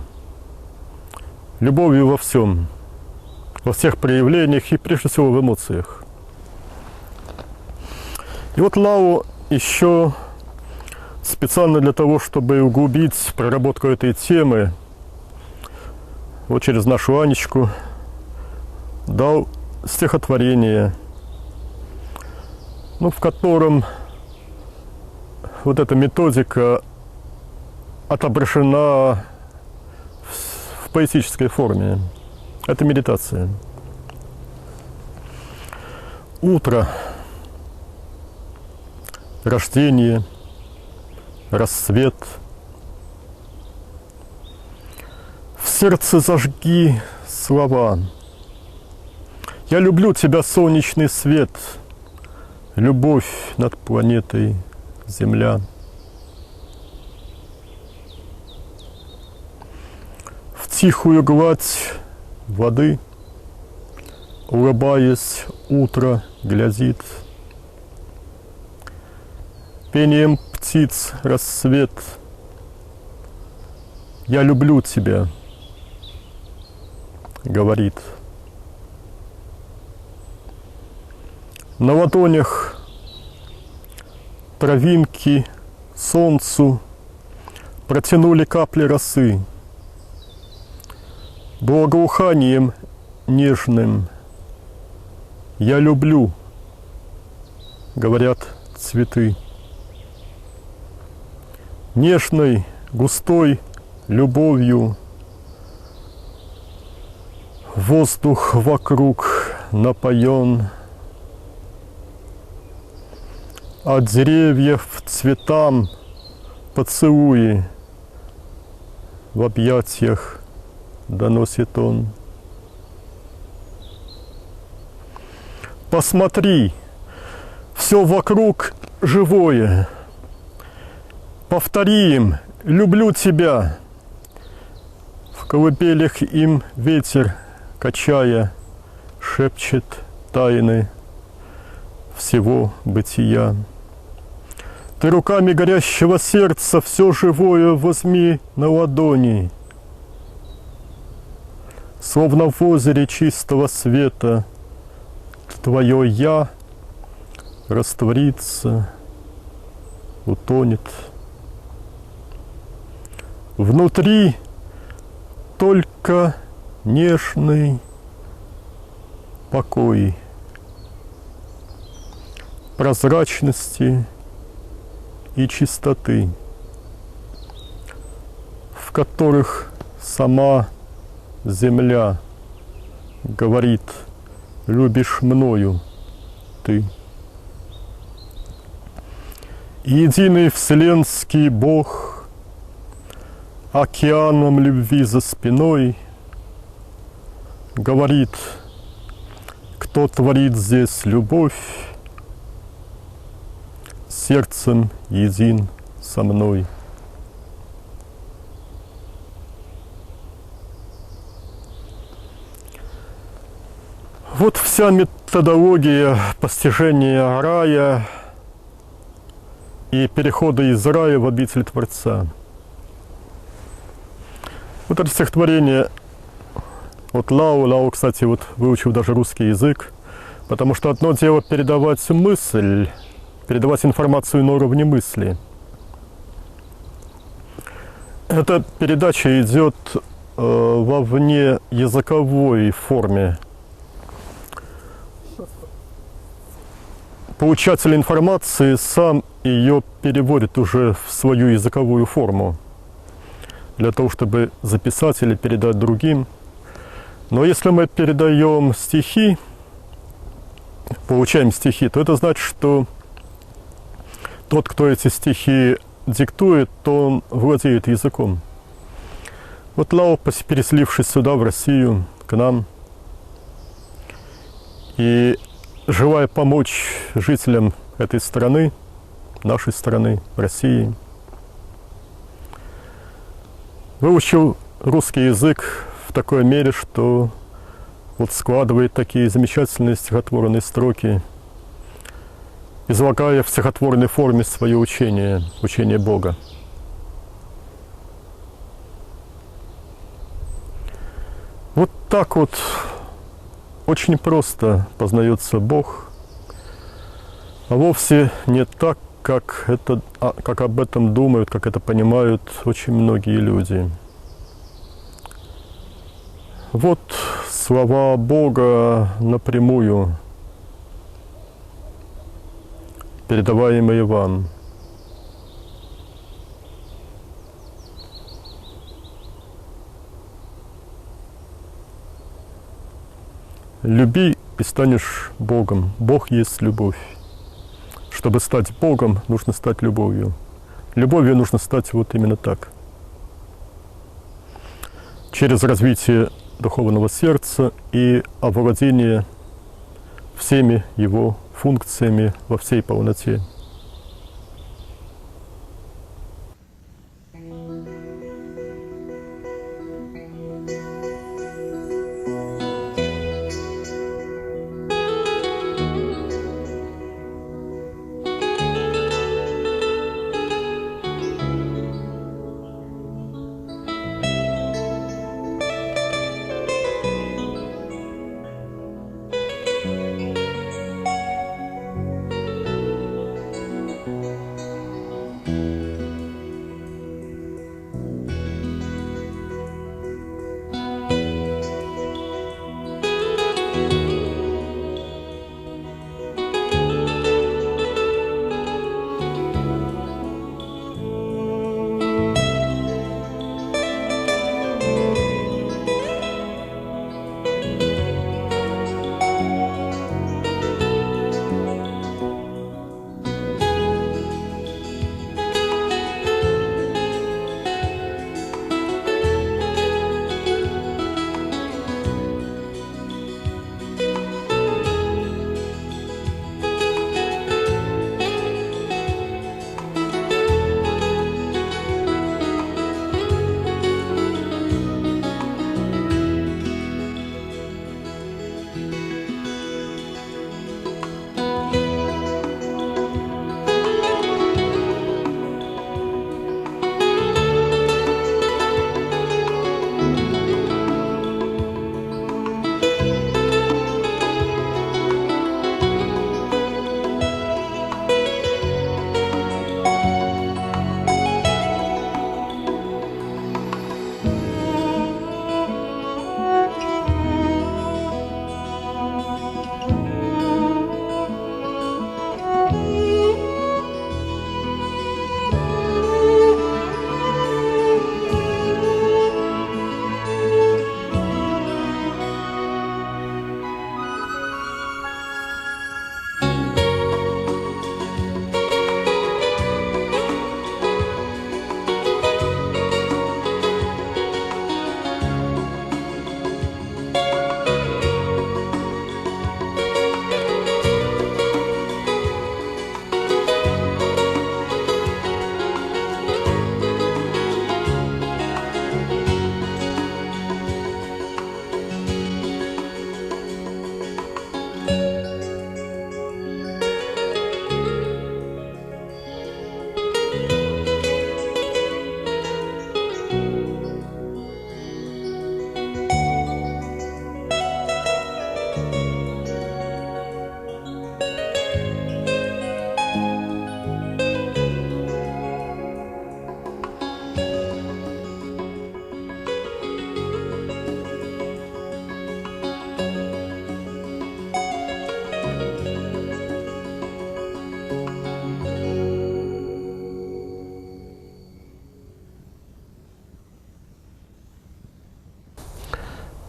Любовью во всем, во всех проявлениях и прежде всего в эмоциях. И вот Лао еще специально для того, чтобы углубить проработку этой темы, вот через нашу Анечку, дал стихотворение, в котором вот эта методика отображена в поэтической форме. Это медитация. Утро, рождение, рассвет. В сердце зажги слова: «Я люблю тебя, солнечный свет, любовь над планетой Земля». В тихую гладь воды, улыбаясь, утро глядит. Пением птиц рассвет: «Я люблю тебя», говорит. На ладонях травинки солнцу протянули капли росы. Благоуханием нежным: «Я люблю», говорят цветы. Нежной, густой любовью воздух вокруг напоен. От деревьев цветам поцелуи в объятиях доносит он. Посмотри, все вокруг живое. Повтори им люблю тебя. В колыбелях им ветер, качая, шепчет тайны всего бытия. Ты руками горящего сердца все живое возьми на ладони. Словно в озере чистого света твое «я» растворится, утонет. Внутри только нежный покой, прозрачности и чистоты, в которых сама земля говорит: любишь мною ты. Единый вселенский Бог океаном любви за спиной говорит: кто творит здесь любовь, сердцем един со мной. Вот вся методология постижения рая и перехода из рая в обитель Творца. Вот это стихотворение от Лао. Лао, кстати, вот выучил даже русский язык, потому что одно дело передавать мысль, передавать информацию на уровне мысли. Эта передача идет во внеязыковой форме. Получатель информации сам ее переводит уже в свою языковую форму, для того, чтобы записать или передать другим. Но если мы передаем стихи, получаем стихи, то это значит, что тот, кто эти стихи диктует, то он владеет языком. Вот Лао, переселившись сюда, в Россию, к нам, и желая помочь жителям этой страны, нашей страны, России, выучил русский язык в такой мере, что вот складывает такие замечательные стихотворные строки, излагая в стихотворной форме свое учение, учение Бога. Вот так вот очень просто познается Бог, а вовсе не так, как об этом думают, как это понимают очень многие люди. Вот слова Бога напрямую, передаваемые вам. Люби и станешь Богом. Бог есть любовь. Чтобы стать Богом, нужно стать любовью. Любовью нужно стать вот именно так. Через развитие духовного сердца и овладение всеми его функциями во всей полноте.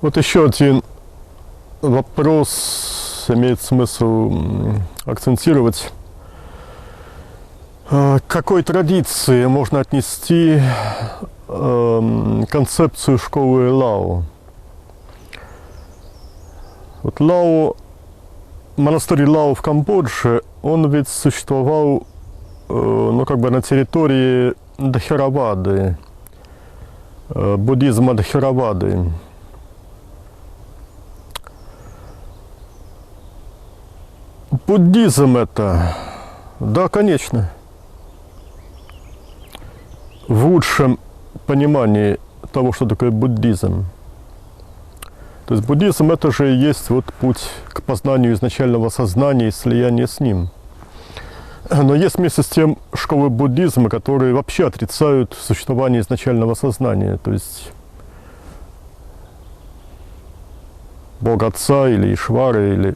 Вот еще один вопрос имеет смысл акцентировать. К какой традиции можно отнести концепцию школы Лао? Вот Лао, монастырь Лао в Камбодже, он ведь существовал ну, как бы на территории Дхеравады, буддизма Дхеравады. Буддизм это, да, конечно, в лучшем понимании того, что такое буддизм. То есть буддизм это же и есть вот путь к познанию изначального сознания и слияния с ним. Но есть вместе с тем школы буддизма, которые вообще отрицают существование изначального сознания. То есть Бога Отца или Ишвары, или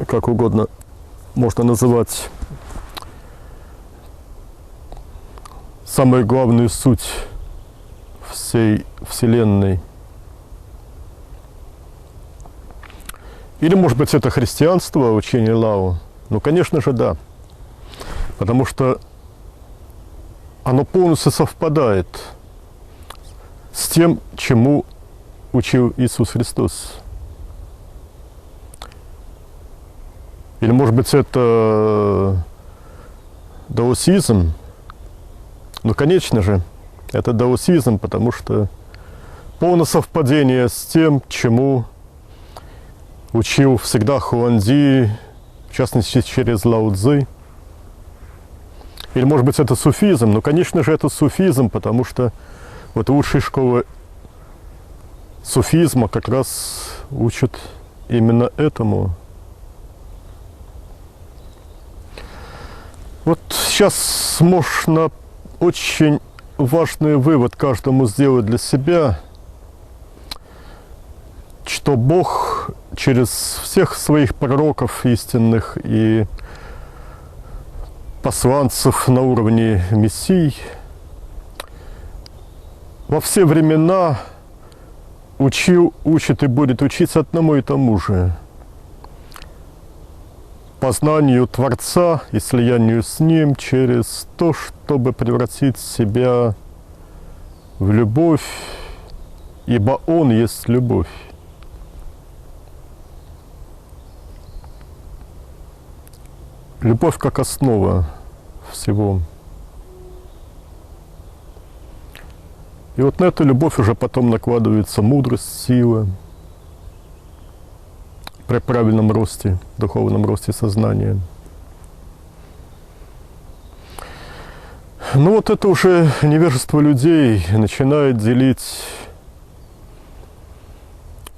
как угодно можно называть самую главную суть всей Вселенной. Или, может быть, это христианство, учение Лао? Ну, конечно же, да. Потому что оно полностью совпадает с тем, чему учил Иисус Христос. Или, может быть, это даосизм? Ну, конечно же, это даосизм, потому что полное совпадение с тем, чему учил всегда Хуанди, в частности, через Лао Цзы. Или, может быть, это суфизм? Ну, конечно же, это суфизм, потому что вот лучшие школы суфизма как раз учат именно этому. Вот сейчас можно очень важный вывод каждому сделать для себя, что Бог через всех своих пророков истинных и посланцев на уровне мессий во все времена учил, учит и будет учиться одному и тому же: познанию Творца и слиянию с Ним через то, чтобы превратить себя в любовь, ибо Он есть любовь. Любовь как основа всего. И вот на эту любовь уже потом накладывается мудрость, сила при правильном росте, духовном росте сознания. Ну вот это уже невежество людей начинает делить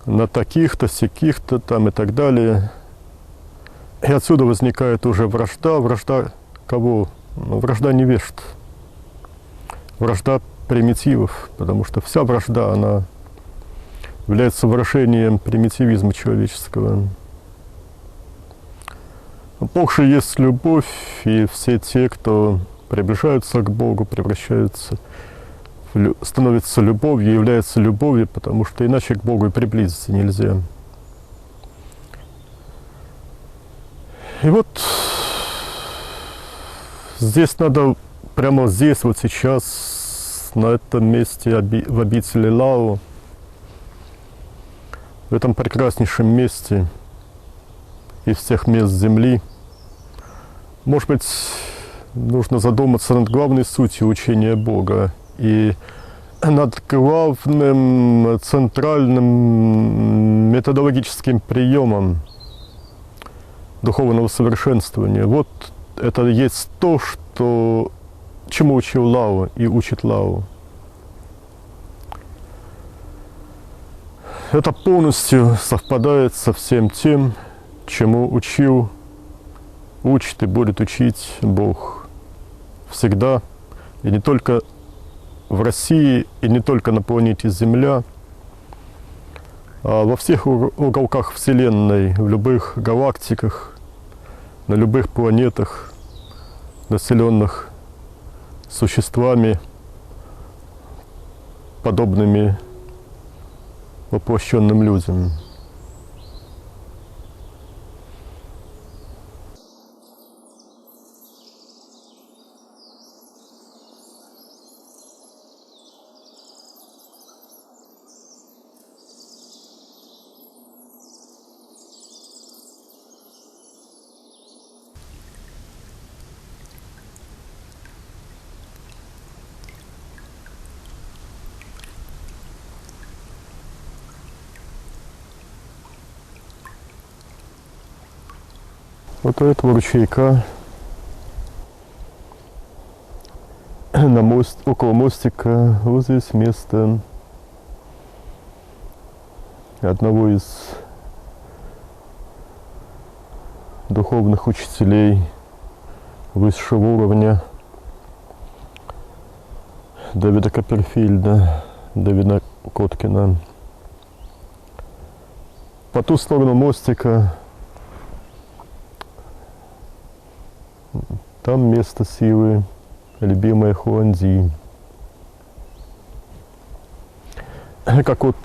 на таких-то, сяких-то там и так далее. И отсюда возникает уже вражда. Вражда кого? Ну, вражда невежд. Вражда примитивов. Потому что вся вражда, она является выражением примитивизма человеческого. Бог же есть любовь, и все те, кто приближаются к Богу, превращаются, становятся любовью, являются любовью, потому что иначе к Богу и приблизиться нельзя. И вот здесь надо, прямо здесь, вот сейчас, на этом месте, в обители Лао, в этом прекраснейшем месте из всех мест Земли, может быть, нужно задуматься над главной сутью учения Бога и над главным центральным методологическим приемом духовного совершенствования. Вот это есть то, что, чему учил Лао и учит Лао. Это полностью совпадает со всем тем, чему учил, учит и будет учить Бог всегда, и не только в России, и не только на планете Земля, а во всех уголках Вселенной, в любых галактиках, на любых планетах, населенных существами, подобными воплощенным людям. Вот у этого ручейка около мостика вот здесь место одного из духовных учителей высшего уровня Дэвида Копперфильда, Дэвида Коткина. По ту сторону мостика там место силы, любимая Хуанзи. Как вот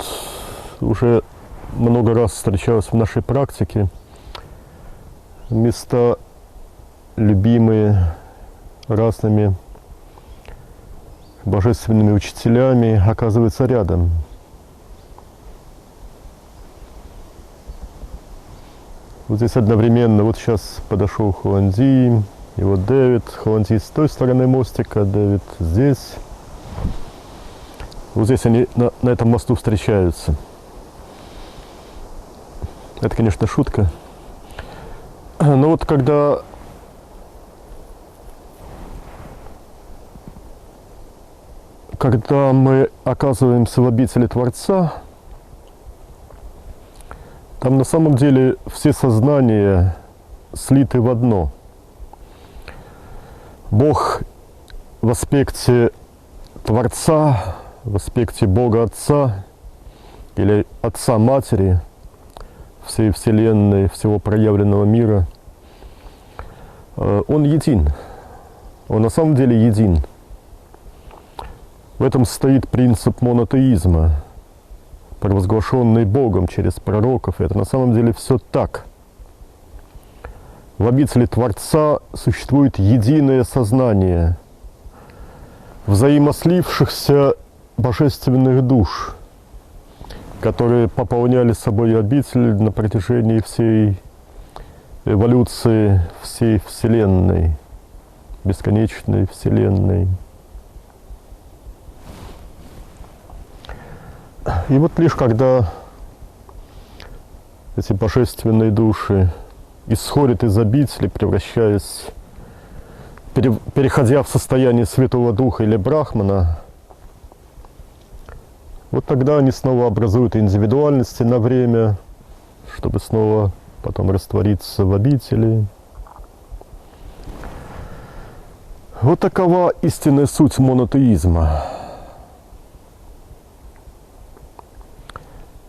уже много раз встречалось в нашей практике, места, любимые разными божественными учителями, оказываются рядом. Вот здесь одновременно, вот сейчас подошел Хуанзи, и вот Дэвид, Хуанзи с той стороны мостика, Дэвид здесь. Вот здесь они на этом мосту встречаются. Это, конечно, шутка. Но вот когда мы оказываемся в обители Творца, там на самом деле все сознания слиты в одно. Бог в аспекте Творца, в аспекте Бога Отца или Отца Матери всей Вселенной, всего проявленного мира, Он един. Он на самом деле един. В этом стоит принцип монотеизма, провозглашенный Богом через пророков. И это на самом деле все так. В обители Творца существует единое сознание взаимослившихся божественных душ, которые пополняли собой обитель на протяжении всей эволюции всей Вселенной, бесконечной Вселенной. И вот лишь когда эти божественные души исходят из обители, переходя в состояние Святого Духа или Брахмана, вот тогда они снова образуют индивидуальности на время, чтобы снова потом раствориться в обители. Вот такова истинная суть монотеизма.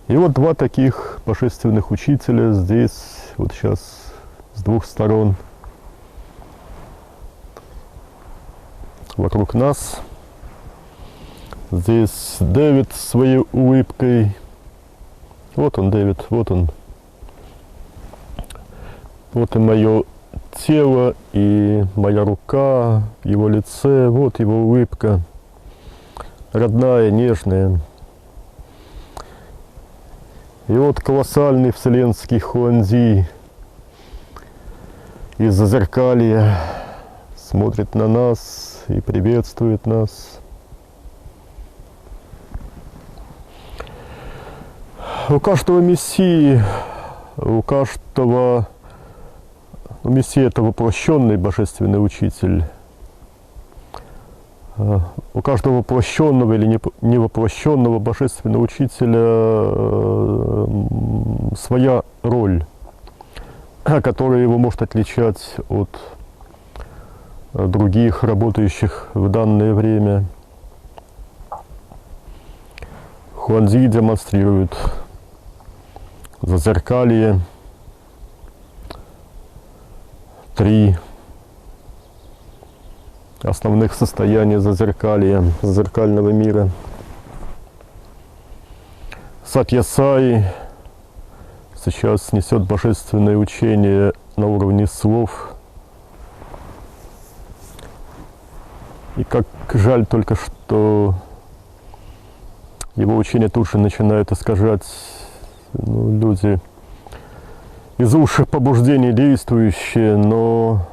И вот два таких божественных учителя здесь, вот сейчас, с двух сторон, вокруг нас. Здесь Дэвид своей улыбкой. Вот он, Дэвид, вот он. Вот и мое тело, и моя рука, его лице, вот его улыбка. Родная, нежная. И вот колоссальный вселенский Хуанзи из зазеркалья смотрит на нас и приветствует нас. У каждого мессии, у каждого мессия — это воплощенный божественный учитель. У каждого воплощенного или невоплощенного божественного учителя своя роль, которая его может отличать от других, работающих в данное время. Хуанзи демонстрирует зазеркалье, 3 основных состояния зазеркалья, зазеркального мира. Сатья Сай сейчас несет божественное учение на уровне слов. И как жаль только, что его учение тут же начинает искажать люди из высших побуждений действующие, но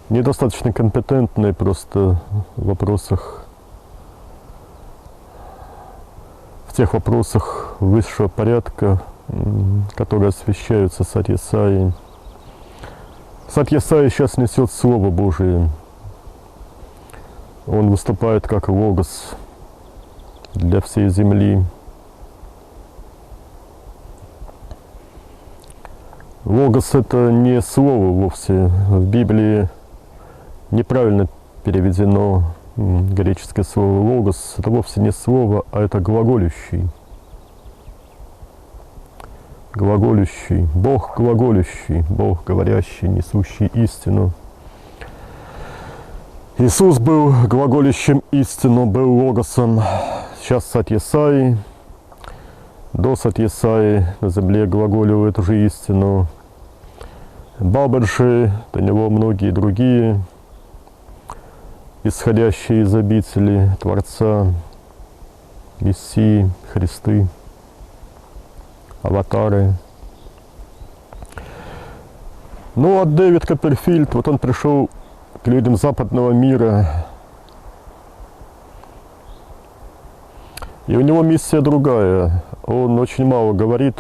недостаточно компетентные просто в вопросах, в тех вопросах высшего порядка, которые освещаются Сатья Саей. Сатья Сай сейчас несет Слово Божие. Он выступает как логос для всей земли. Логос — это не слово вовсе. В Библии неправильно переведено греческое слово логос. Это вовсе не слово, а это глаголющий. Глаголющий. Бог глаголющий. Бог говорящий, несущий истину. Иисус был глаголющим истину, был логосом. Сейчас Сатья Сай. До Сатья Саи на земле глаголил эту же истину. Бабаджи, до него многие другие, исходящие из обители Творца, Мессии, Христы, аватары. Ну, а Дэвид Копперфильд, вот он пришел к людям западного мира, и у него миссия другая. Он очень мало говорит,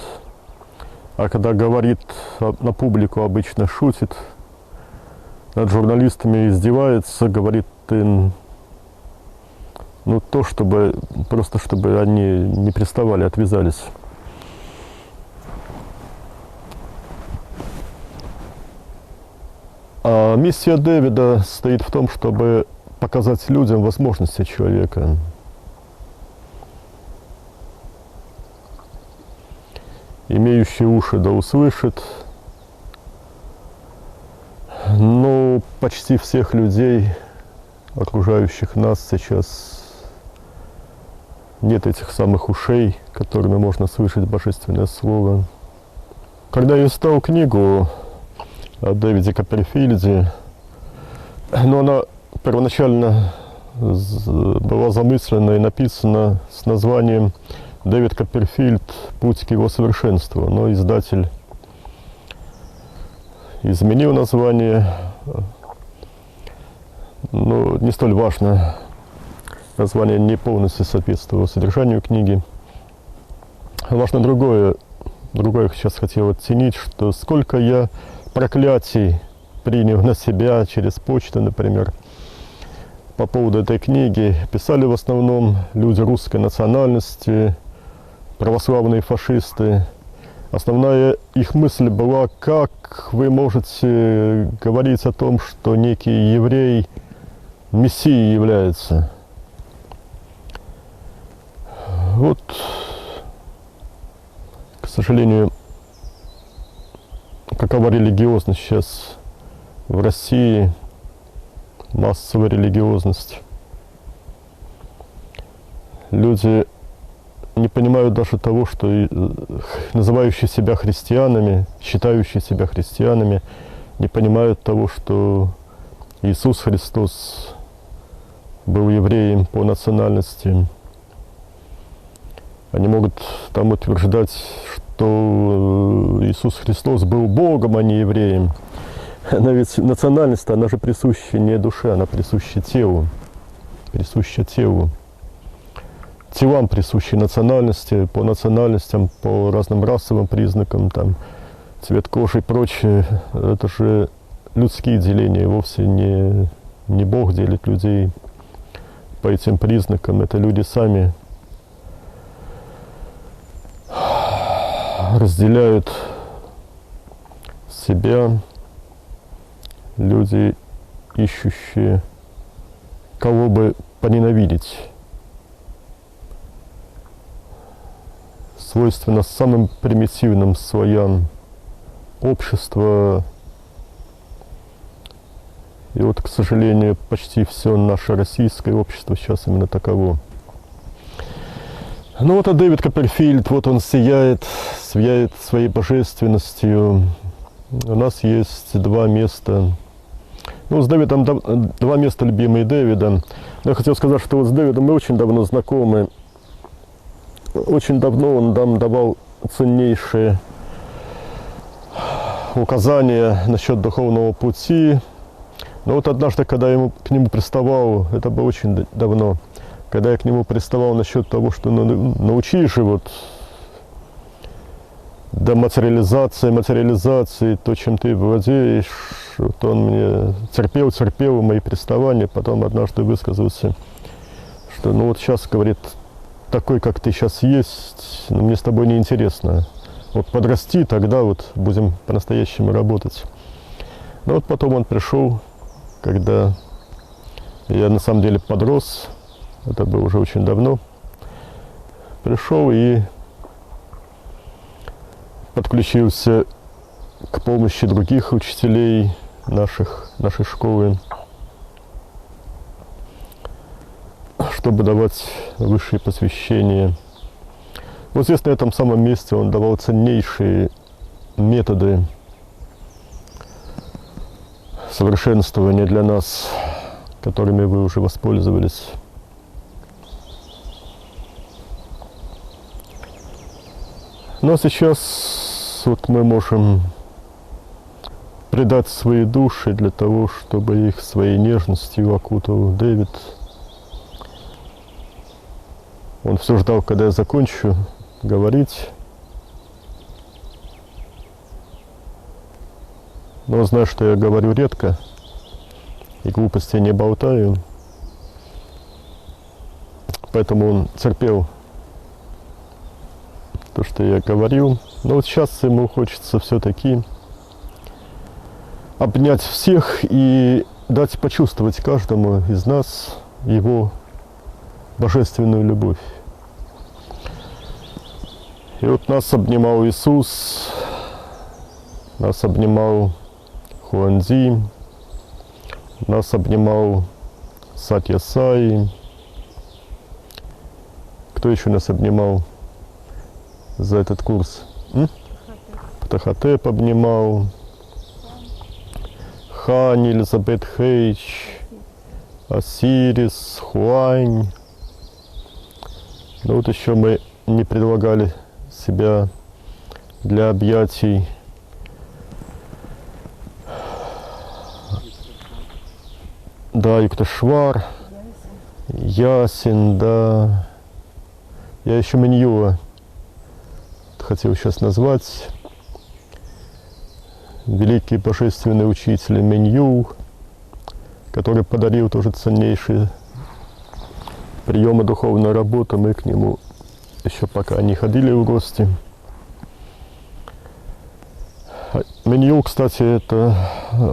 а когда говорит на публику, обычно шутит, над журналистами издевается, говорит им, то, чтобы просто чтобы они не приставали, отвязались. А миссия Дэвида стоит в том, чтобы показать людям возможности человека. Имеющий уши да услышит. Но почти всех людей, окружающих нас сейчас, нет этих самых ушей, которыми можно слышать божественное слово. Когда я читал книгу о Дэвиде Копперфильде, но она первоначально была замыслена и написана с названием «Дэвид Копперфильд. Путь к его совершенству», но издатель изменил название, но не столь важно, название не полностью соответствовало содержанию книги. Важно другое я сейчас хотел оценить, что сколько я проклятий принял на себя через почту, например, по поводу этой книги. Писали в основном люди русской национальности, православные фашисты. Основная их мысль была, как вы можете говорить о том, что некий еврей мессией является. Вот, к сожалению, какова религиозность сейчас в России, массовая религиозность. Люди не понимают даже того, что называющие себя христианами, считающие себя христианами, не понимают того, что Иисус Христос был евреем по национальности. Они могут там утверждать, что Иисус Христос был Богом, а не евреем. Но ведь национальность, она же присуща не душе, она присуща телу. Присуща телу. Телам присущи национальности, по национальностям, по разным расовым признакам, там, цвет кожи и прочее. Это же людские деления, вовсе не Бог делит людей по этим признакам. Это люди сами разделяют себя, люди, ищущие кого бы поненавидеть. Свойственно самым примитивным слоям общества. И вот, к сожалению, почти все наше российское общество сейчас именно таково. Ну вот, а Дэвид Копперфильд, вот он сияет своей божественностью. У нас есть два места. Ну, с Дэвидом два места, любимые Дэвида. Но я хотел сказать, что вот с Дэвидом мы очень давно знакомы. Очень давно он нам давал ценнейшие указания насчет духовного пути. Но вот однажды, когда я к нему приставал, это было очень давно, когда я к нему приставал насчет того, что научи же вот до материализации, то, чем ты владеешь, вот он мне терпел мои приставания, потом однажды высказался, что ну вот сейчас, говорит, такой, как ты сейчас есть, но мне с тобой не интересно. Вот подрасти, тогда вот будем по-настоящему работать. Но вот потом он пришел, когда я на самом деле подрос, это было уже очень давно, пришел и подключился к помощи других учителей нашей школы, чтобы давать высшие посвящения. Вот здесь, на этом самом месте, он давал ценнейшие методы совершенствования для нас, которыми вы уже воспользовались. Но сейчас вот мы можем предать свои души для того, чтобы их своей нежностью окутал Дэвид. Он все ждал, когда я закончу говорить. Но он знает, что я говорю редко и глупости не болтаю. Поэтому он терпел то, что я говорил. Но вот сейчас ему хочется все-таки обнять всех и дать почувствовать каждому из нас его божественную любовь. И вот нас обнимал Иисус, нас обнимал Хуанзи, нас обнимал Сатья Сай. Кто еще нас обнимал за этот курс? Птахотеп обнимал, Хань, Элизабет Хейч, Осирис, Хуань. Ну вот еще мы не предлагали себя для объятий. Да, Юкташвар, Ясин, да. Я еще Миньюа хотел сейчас назвать. Великий божественный учитель Минью, который подарил тоже ценнейшие приемы духовной работы. Мы к нему еще пока не ходили в гости. Минью, кстати,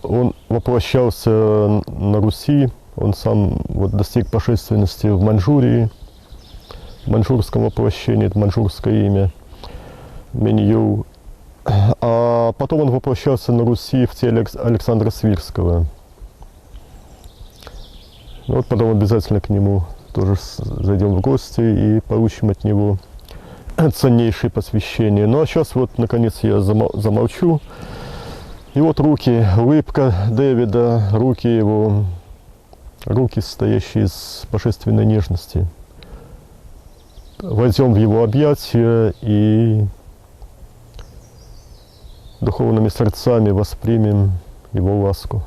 он воплощался на Руси. Он сам вот достиг божественности в Маньчжурии, в маньчжурском воплощении, это маньчжурское имя Минью. А потом он воплощался на Руси в теле Александра Свирского. Вот потом обязательно к нему тоже зайдем в гости и получим от него ценнейшие посвящения. Ну а сейчас вот, наконец, я замолчу. И вот руки, улыбка Дэвида, руки его, руки, состоящие из божественной нежности. Войдем в его объятия и духовными сердцами воспримем его ласку.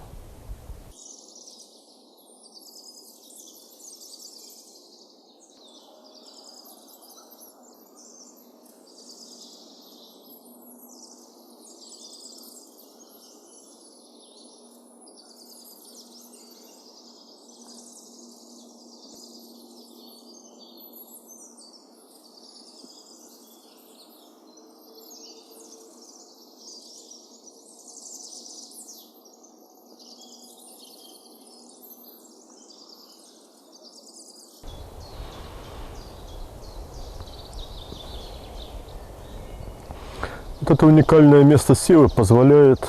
Вот это уникальное место силы позволяет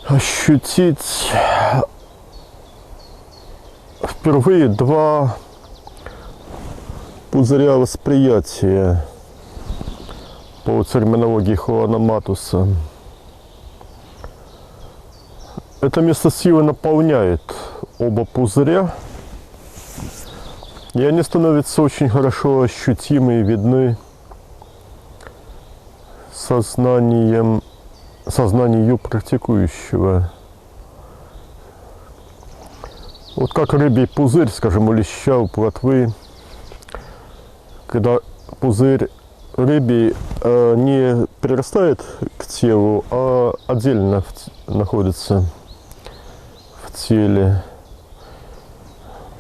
ощутить впервые два пузыря восприятия по терминологии Хуана Матуса. Это место силы наполняет оба пузыря, и они становятся очень хорошо ощутимы и видны сознанию практикующего. Вот как рыбий пузырь, скажем, у леща, у плотвы, когда пузырь рыбий не прирастает к телу, а отдельно находится в теле.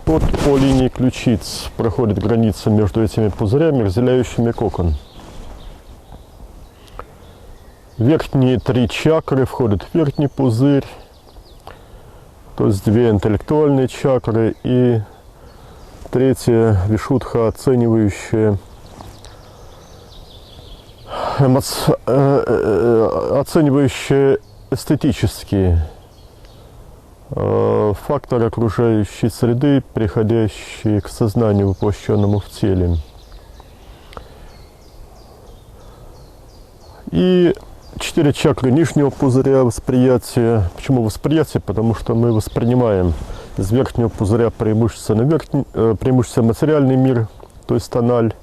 Вот по линии ключиц проходит граница между этими пузырями, разделяющими кокон. Верхние 3 чакры входят в верхний пузырь, то есть 2 интеллектуальные чакры и 3-я вишудха, оценивающая эстетические факторы окружающей среды, приходящие к сознанию, воплощенному в теле. И 4 чакры нижнего пузыря восприятия. Почему восприятие? Потому что мы воспринимаем из верхнего пузыря преимущественно материальный мир, то есть тональ,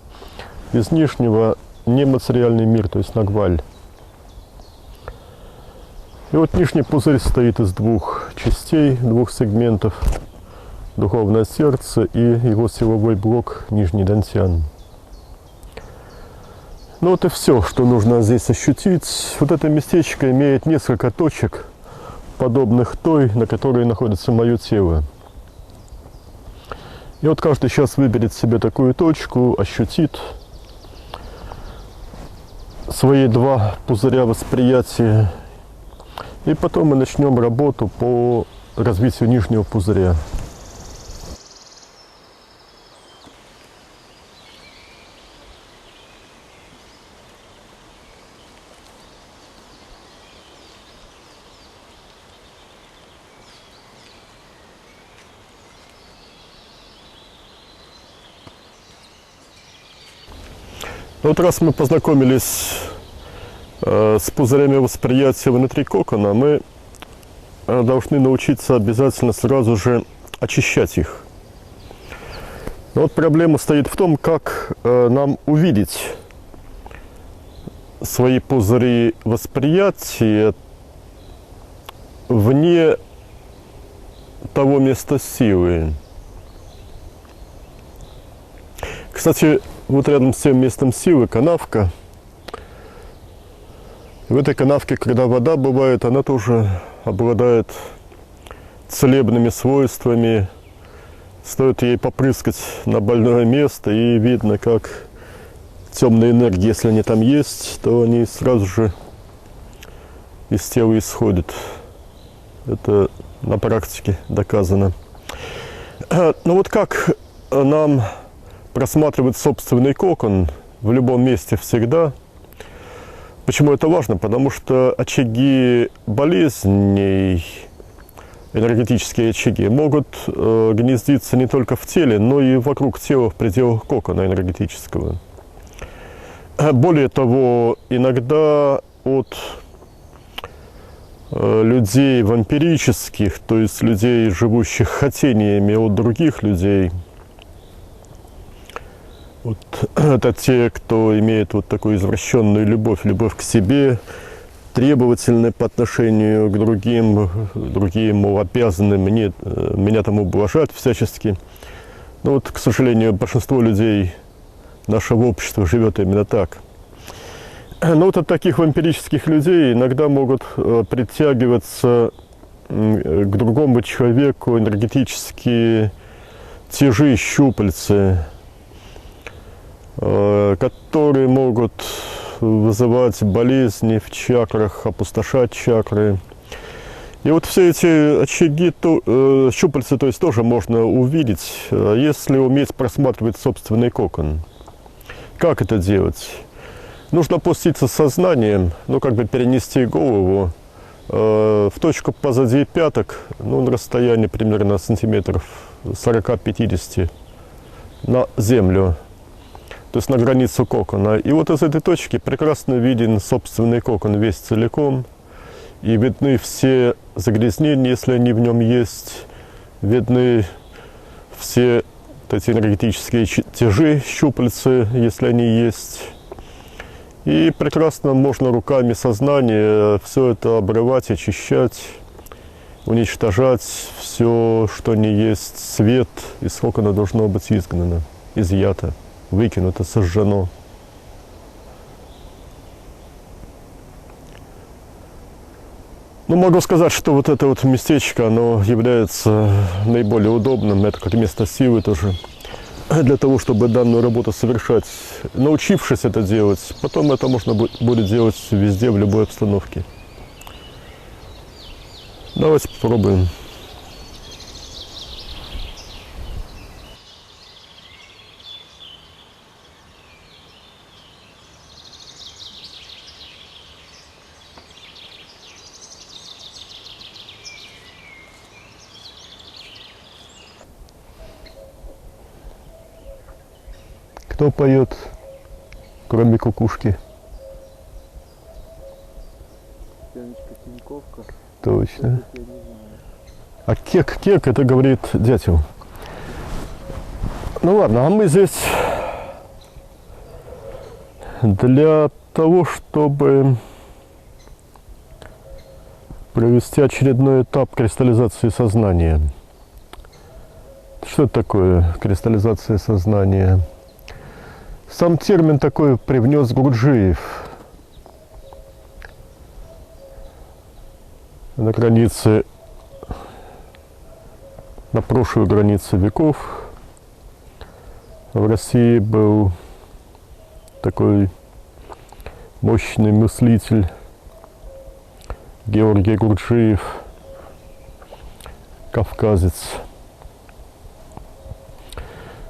из нижнего нематериальный мир, то есть нагваль. И вот нижний пузырь состоит из 2 частей, 2 сегментов: духовное сердце и его силовой блок нижний дантян. Ну вот и все, что нужно здесь ощутить. Вот это местечко имеет несколько точек, подобных той, на которой находится мое тело. И вот каждый сейчас выберет себе такую точку, ощутит свои 2 пузыря восприятия. И потом мы начнем работу по развитию нижнего пузыря. Вот раз мы познакомились с пузырями восприятия внутри кокона, мы должны научиться обязательно сразу же очищать их. Но вот проблема стоит в том, как нам увидеть свои пузыри восприятия вне того места силы. Кстати, вот рядом с тем местом силы канавка. В этой канавке, когда вода бывает, она тоже обладает целебными свойствами. Стоит ей попрыскать на больное место, и видно, как темные энергии, если они там есть, то они сразу же из тела исходят. Это на практике доказано. Но вот как нам просматривать собственный кокон в любом месте всегда? Почему это важно? Потому что очаги болезней, энергетические очаги, могут гнездиться не только в теле, но и вокруг тела, в пределах кокона энергетического. Более того, иногда от людей вампирических, то есть людей, живущих хотениями от других людей, вот это те, кто имеет вот такую извращенную любовь к себе, требовательны по отношению к другим, мол, обязаны меня там ублажать всячески. Но вот, к сожалению, большинство людей нашего общества живет именно так. Но вот от таких вампирических людей иногда могут притягиваться к другому человеку энергетические тяжи, щупальцы, которые могут вызывать болезни в чакрах, опустошать чакры. И вот все эти очаги, щупальца, то есть тоже можно увидеть, если уметь просматривать собственный кокон. Как это делать? Нужно опуститься сознанием, как бы перенести голову в точку позади пяток, на расстоянии примерно сантиметров 40-50 на землю. то есть на границу кокона. И вот из этой точки прекрасно виден собственный кокон весь целиком. И видны все загрязнения, если они в нем есть. Видны все эти энергетические тяжи, щупальцы, если они есть. И прекрасно можно руками сознания все это обрывать, очищать, уничтожать все, что не есть свет, и сколько оно должно быть изгнано, изъято, выкинуто, сожжено. Ну, могу сказать, что вот это вот местечко, оно является наиболее удобным, это как место силы тоже, для того, чтобы данную работу совершать. Научившись это делать, потом это можно будет делать везде, в любой обстановке. Давайте попробуем. Кто поет, кроме кукушки? Яночка Тиньковка. Точно. Я не знаю. А кек, это говорит дятел. Ну ладно, а мы здесь для того, чтобы провести очередной этап кристаллизации сознания. Что это такое кристаллизация сознания? Сам термин такой привнес Гурджиев на границе, на прошлой границе веков. В России был такой мощный мыслитель Георгий Гурджиев, кавказец.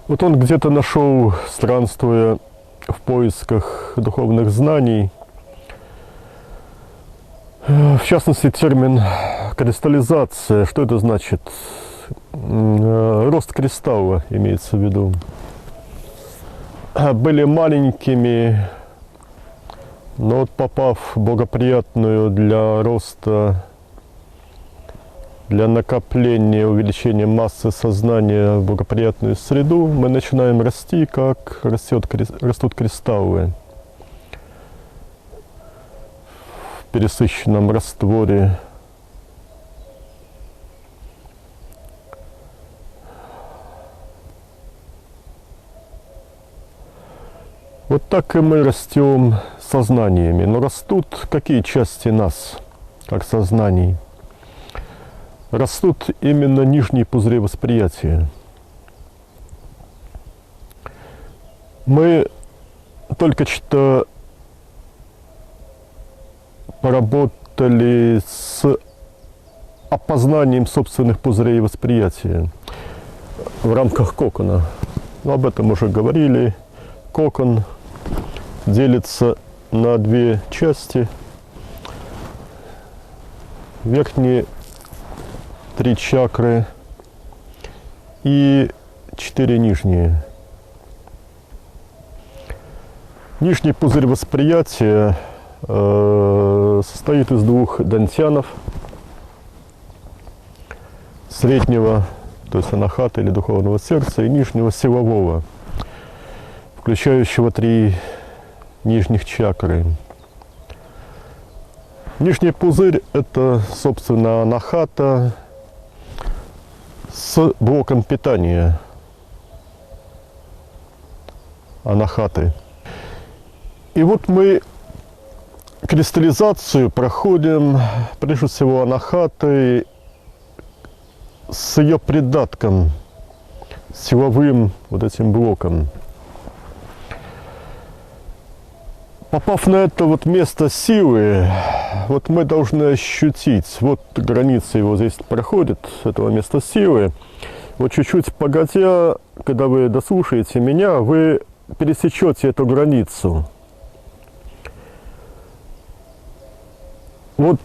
Вот он где-то нашел, странствуя в поисках духовных знаний, в частности, термин кристаллизация. Что это значит? Рост кристалла имеется в виду. Были маленькими, но вот попав в благоприятную для роста, для накопления, увеличения массы сознания в благоприятную среду, мы начинаем расти, как растут кристаллы в пересыщенном растворе. Вот так и мы растем сознаниями. Но растут какие части нас, как сознаний? Растут именно нижние пузыри восприятия. Мы только что поработали с опознанием собственных пузырей восприятия в рамках кокона. Но об этом уже говорили. Кокон делится на две части. Верхние 3 чакры и 4 нижние. Нижний пузырь восприятия состоит из 2 дантянов. Среднего, то есть анахата или духовного сердца, и нижнего силового, включающего 3 нижних чакры. Нижний пузырь – это, собственно, анахата с блоком питания анахаты. И вот мы кристаллизацию проходим, прежде всего, анахаты с ее придатком, силовым вот этим блоком. Попав на это вот место силы, вот мы должны ощутить, вот граница его здесь проходит, этого места силы. Вот чуть-чуть погодя, когда вы дослушаете меня, вы пересечете эту границу. Вот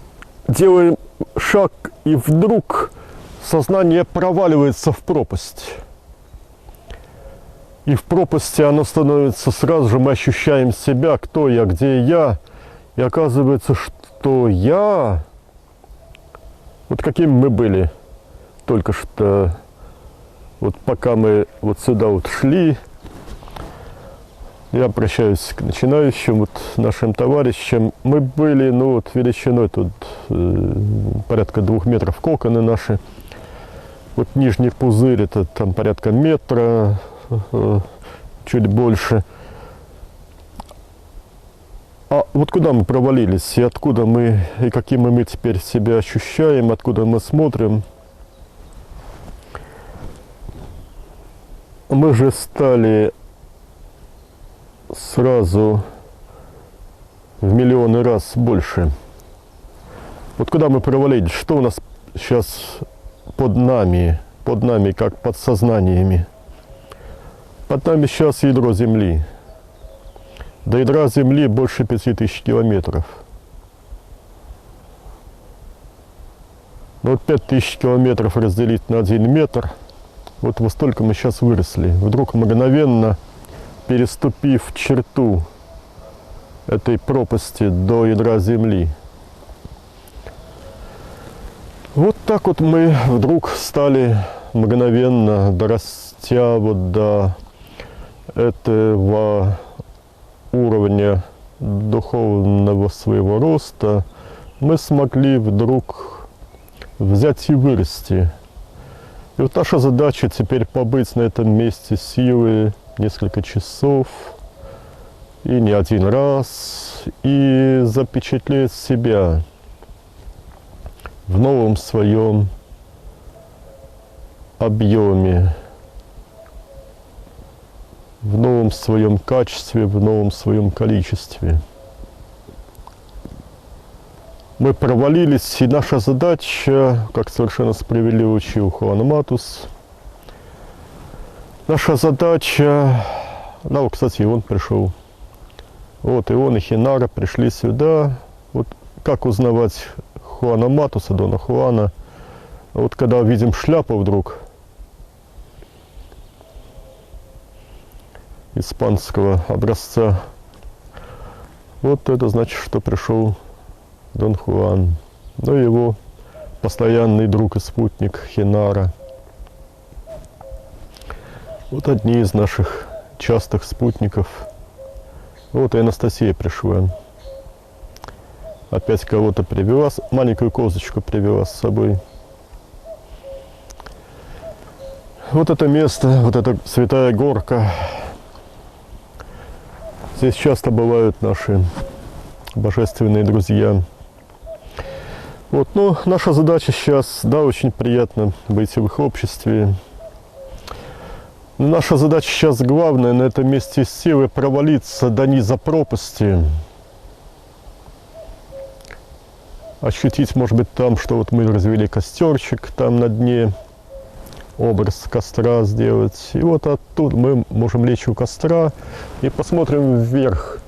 делаем шаг, и вдруг сознание проваливается в пропасть. И в пропасти оно становится, сразу же мы ощущаем себя, кто я, где я. И оказывается, что я, вот какими мы были только что, вот пока мы вот сюда вот шли, я обращаюсь к начинающим, вот нашим товарищам, мы были, ну вот величиной тут порядка 2 метров коконы наши. Вот нижний пузырь, это там порядка метра, чуть больше. А вот куда мы провалились, и откуда мы, и какими мы теперь себя ощущаем, откуда мы смотрим. Мы же стали сразу в миллионы раз больше. Вот куда мы провалились, что у нас сейчас под нами как под сознаниями. Под нами сейчас ядро Земли. До ядра Земли больше 5000 километров. Ну, вот 5000 километров разделить на 1 метр, вот во столько мы сейчас выросли. Вдруг мгновенно, переступив черту этой пропасти до ядра Земли. Вот так вот мы вдруг стали мгновенно, дорастя вот до этого уровня духовного своего роста, мы смогли вдруг взять и вырасти. И вот наша задача теперь побыть на этом месте силы несколько часов, и не один раз, и запечатлеть себя в новом своем объеме, в новом своем качестве, в новом своем количестве. Мы провалились, и наша задача, как совершенно справедливо учил Хуан Матус, наша задача, да, вот, кстати, и он пришел, вот и он, и Хинара пришли сюда, вот как узнавать Хуана Матуса, Дона Хуана, вот когда видим шляпу вдруг испанского образца, вот это значит, что пришел Дон Хуан, ну и его постоянный друг и спутник Хинара. Вот одни из наших частых спутников. Вот и Анастасия пришла. Опять кого-то привела, маленькую козочку привела с собой. Вот это место, вот эта святая горка. Здесь часто бывают наши божественные друзья. Вот, но наша задача сейчас, да, очень приятно быть в их обществе. Но наша задача сейчас главная на этом месте силы провалиться до низа пропасти. Ощутить, может быть, там, что вот мы развели костерчик там на дне, образ костра сделать. И вот оттуда мы можем лечь у костра и посмотрим вверх.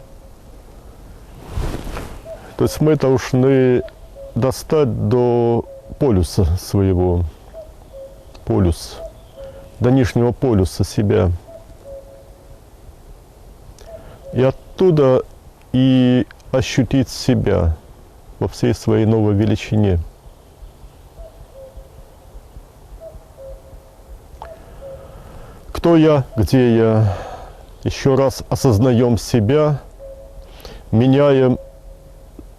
То есть мы должны достать до полюса своего, до нижнего полюса себя. И оттуда и ощутить себя во всей своей новой величине. Кто я, где я? Еще раз осознаем себя, меняем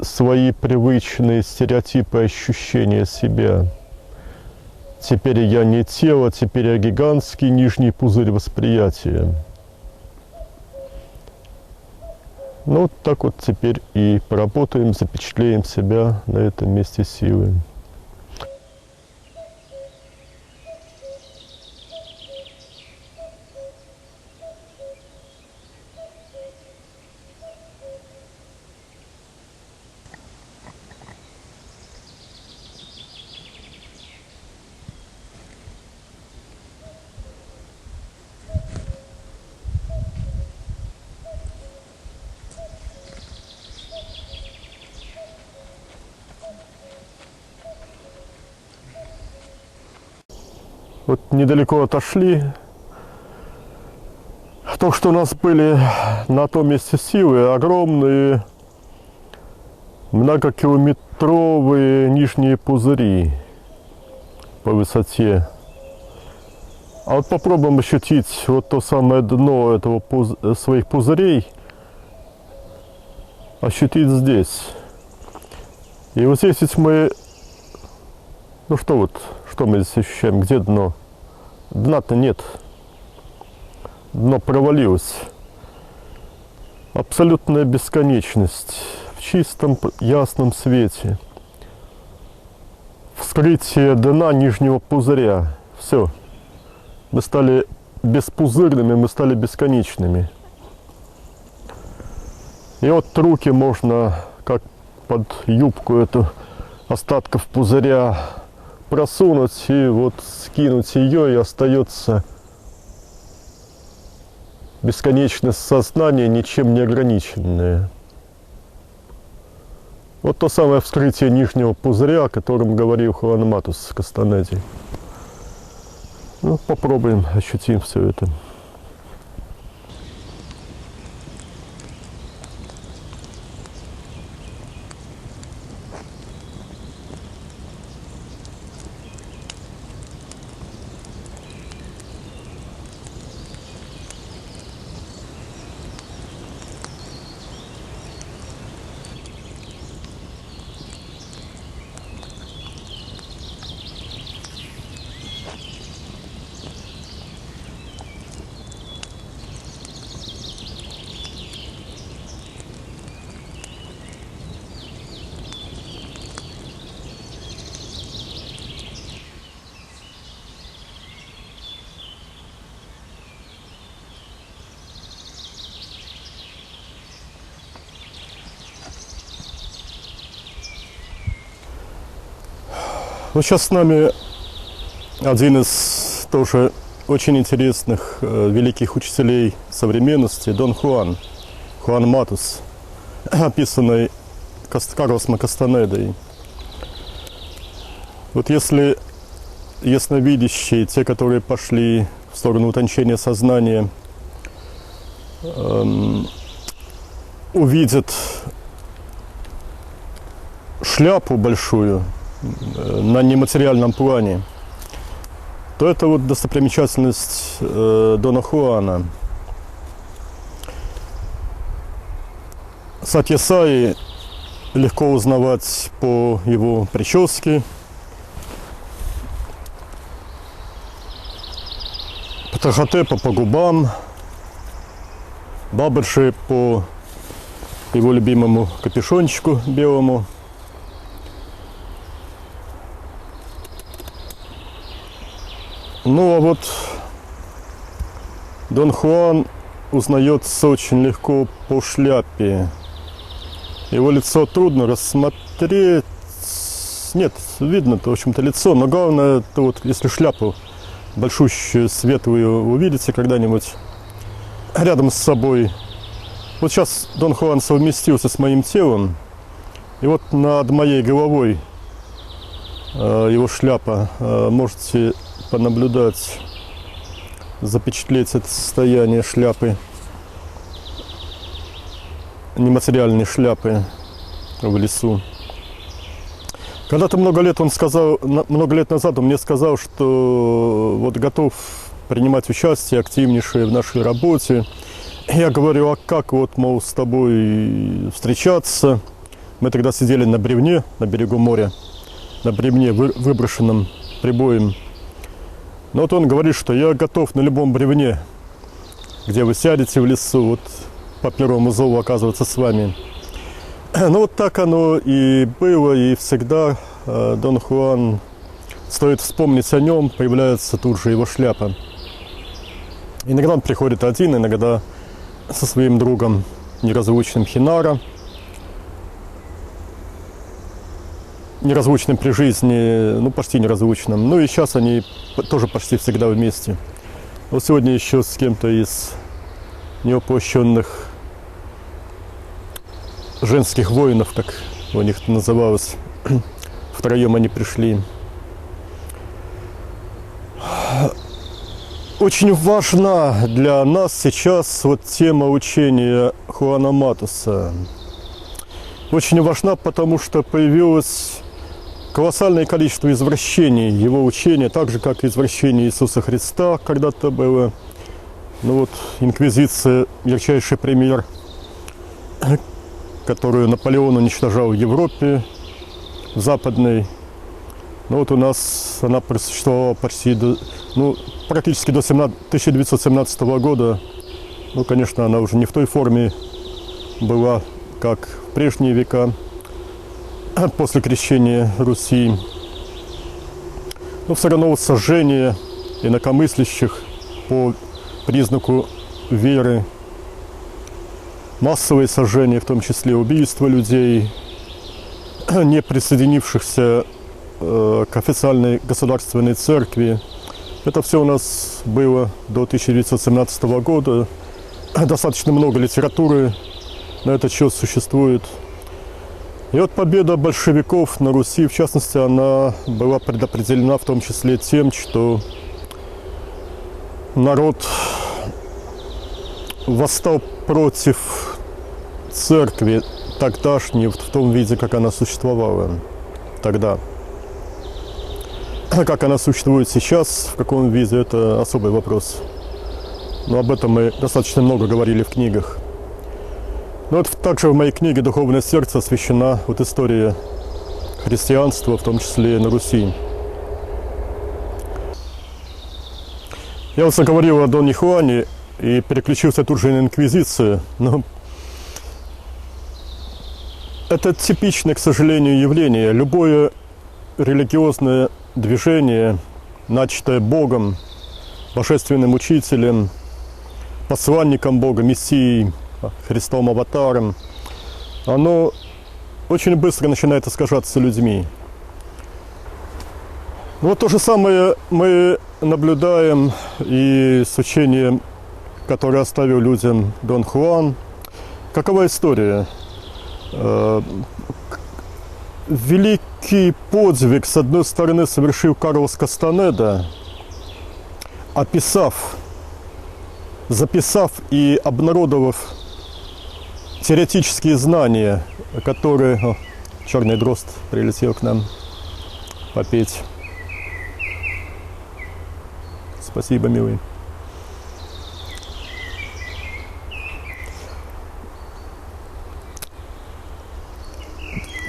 свои привычные стереотипы ощущения себя. Теперь я не тело, теперь я гигантский нижний пузырь восприятия. Ну, вот так вот теперь и поработаем, запечатлеем себя на этом месте силы. Вот недалеко отошли, То, что у нас были на том месте силы, огромные многокилометровые нижние пузыри по высоте. А вот попробуем ощутить вот то самое дно этого своих пузырей, ощутить здесь. И вот здесь ведь мы, ну что мы здесь ощущаем, где дно? Дна-то нет. Дно провалилось. Абсолютная бесконечность в чистом ясном свете. Вскрытие дна нижнего пузыря. Все. Мы стали беспузырными, мы стали бесконечными. И вот руки можно, как под юбку эту остатков пузыря, просунуть и вот скинуть ее, и остается бесконечность сознания, ничем не ограниченное. Вот то самое вскрытие нижнего пузыря, о котором говорил Хуан Матус в Кастанеде. Ну, попробуем, ощутим все это. Ну, сейчас с нами один из тоже очень интересных великих учителей современности, Дон Хуан, Хуан Матус, описанный Карлосом Кастанедой. Вот если ясновидящие, те, которые пошли в сторону утончения сознания, увидят шляпу большую на нематериальном плане, то это вот достопримечательность Дона Хуана. Сатья-саи легко узнавать по его прическе, Птахотепа по губам, Бабарши по его любимому капюшончику белому. Ну а вот Дон Хуан узнается очень легко по шляпе. Его лицо трудно рассмотреть. Нет, видно-то, в общем-то, лицо, но главное, это вот если шляпу большущую, светлую увидите когда-нибудь рядом с собой. Вот сейчас Дон Хуан совместился с моим телом, и вот над моей головой его шляпа. Можете понаблюдать, запечатлеть это состояние шляпы, нематериальной шляпы в лесу. Когда-то много лет назад он мне сказал, что вот готов принимать участие активнейшее в нашей работе. Я говорю, а как вот, мол, с тобой встречаться? Мы тогда сидели на бревне на берегу моря, на бревне, выброшенном прибоем. Но вот он говорит, что я готов на любом бревне, где вы сядете в лесу, вот по первому зову оказываться с вами. Ну вот так оно и было, и всегда Дон Хуан, стоит вспомнить о нем, появляется тут же его шляпа. Иногда он приходит один, иногда со своим другом, неразлучным Хинара, неразлучным при жизни, ну почти неразлучным. Ну и сейчас они тоже почти всегда вместе. Вот сегодня еще с кем-то из невоплощенных женских воинов, как у них это называлось, втроем они пришли. Очень важна для нас сейчас вот тема учения Хуана Матуса. Очень важна, потому что появилось колоссальное количество извращений его учения, так же, как и извращение Иисуса Христа когда-то было. Ну вот, инквизиция – ярчайший пример, которую Наполеон уничтожал в Европе, в западной. Ну вот у нас она просуществовала почти практически до 1917 года. Ну, конечно, она уже не в той форме была, как в прежние века, после крещения Руси. Но все равно вот сожжение инакомыслящих по признаку веры, массовые сожжения, в том числе убийство людей, не присоединившихся к официальной государственной церкви. Это все у нас было до 1917 года. Достаточно много литературы на этот счет существует. И вот победа большевиков на Руси, в частности, она была предопределена в том числе тем, что народ восстал против церкви тогдашней в том виде, как она существовала тогда. Как она существует сейчас, в каком виде, это особый вопрос. Но об этом мы достаточно много говорили в книгах. Но вот также в моей книге «Духовное сердце» освящена вот история христианства, в том числе и на Руси. Я вот заговорил о Доне Хуане и переключился тут же на инквизицию. Но это типичное, к сожалению, явление. Любое религиозное движение, начатое Богом, божественным учителем, посланником Бога, Мессией, Христом Аватаром, оно очень быстро начинает искажаться людьми. Вот то же самое мы наблюдаем и с учением, которое оставил людям Дон Хуан. Какова история? Великий подвиг, с одной стороны, совершил Карлос Кастанеда, записав и обнародовав теоретические знания, которые... черный дрозд прилетел к нам попеть. Спасибо, милый.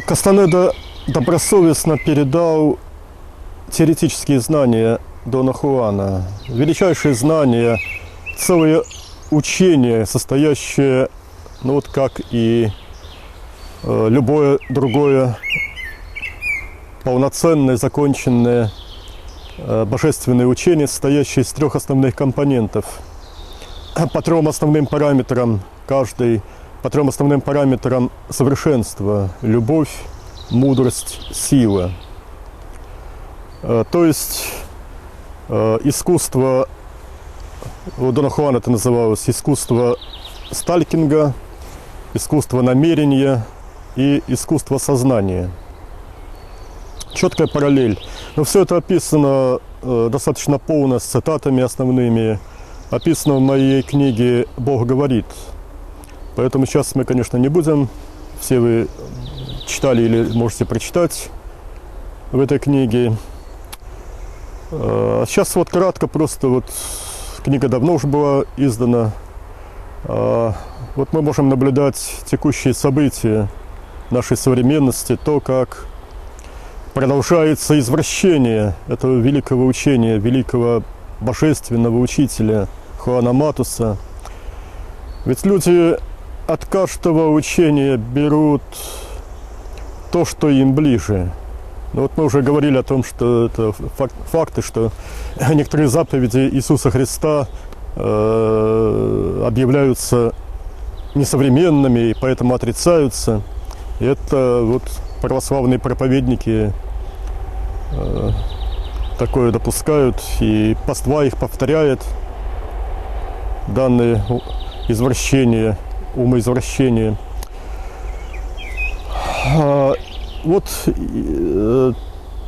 Кастанеда добросовестно передал теоретические знания Дона Хуана. Величайшие знания, целое учение, состоящее, ну вот как и любое другое полноценное, законченное божественное учение, состоящее из 3 основных компонентов. По 3 основным параметрам каждый, по 3 основным параметрам совершенства: любовь, мудрость, сила. То есть искусство, у Дона Хуана это называлось искусство сталкинга, искусство намерения и искусство сознания. Четкая параллель. Но все это описано достаточно полно, с цитатами основными. Описано в моей книге «Бог говорит». Поэтому сейчас мы, конечно, не будем. Все вы читали или можете прочитать в этой книге. Сейчас вот кратко, просто вот книга давно уже была издана. Вот мы можем наблюдать текущие события нашей современности, то, как продолжается извращение этого великого учения, великого божественного учителя Хуана Матуса. Ведь люди от каждого учения берут то, что им ближе. Ну, вот мы уже говорили о том, что это факты, что некоторые заповеди Иисуса Христа объявляются несовременными и поэтому отрицаются. И это вот православные проповедники такое допускают, и паства их повторяет данные извращения, умоизвращения. Вот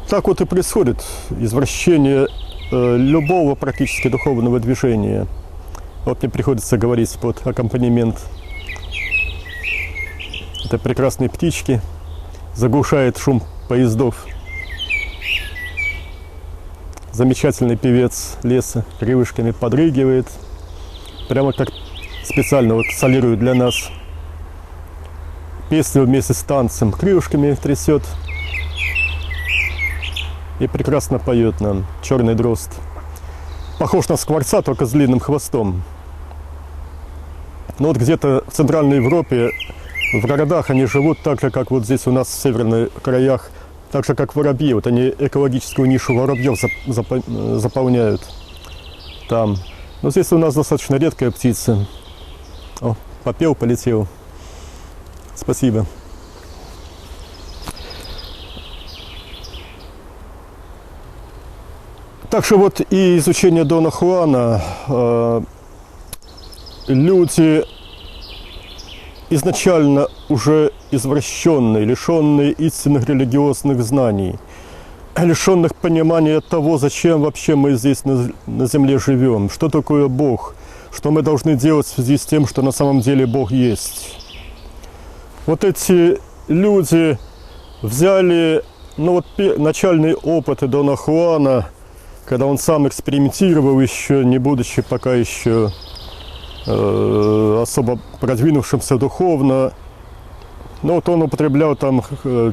так вот и происходит извращение любого практически духовного движения. Вот мне приходится говорить под аккомпанемент этой прекрасной птички, заглушает шум поездов. Замечательный певец леса крылышками подрыгивает, прямо как специально вот солирует для нас. Песню вместе с танцем крылышками трясет и прекрасно поет нам черный дрозд. Похож на скворца, только с длинным хвостом. Но вот где-то в Центральной Европе, в городах они живут так же, как вот здесь у нас в северных краях, так же, как воробьи. Вот они экологическую нишу воробьев заполняют там. Но здесь у нас достаточно редкая птица. О, попел, полетел. Спасибо. Так что вот и изучение Дона Хуана, люди изначально уже извращенные, лишенные истинных религиозных знаний, лишенных понимания того, зачем вообще мы здесь на земле живем, что такое Бог, что мы должны делать в связи с тем, что на самом деле Бог есть. Вот эти люди взяли, начальные опыты Дона Хуана, когда он сам экспериментировал еще, не будучи пока еще особо продвинувшимся духовно. Но вот он употреблял там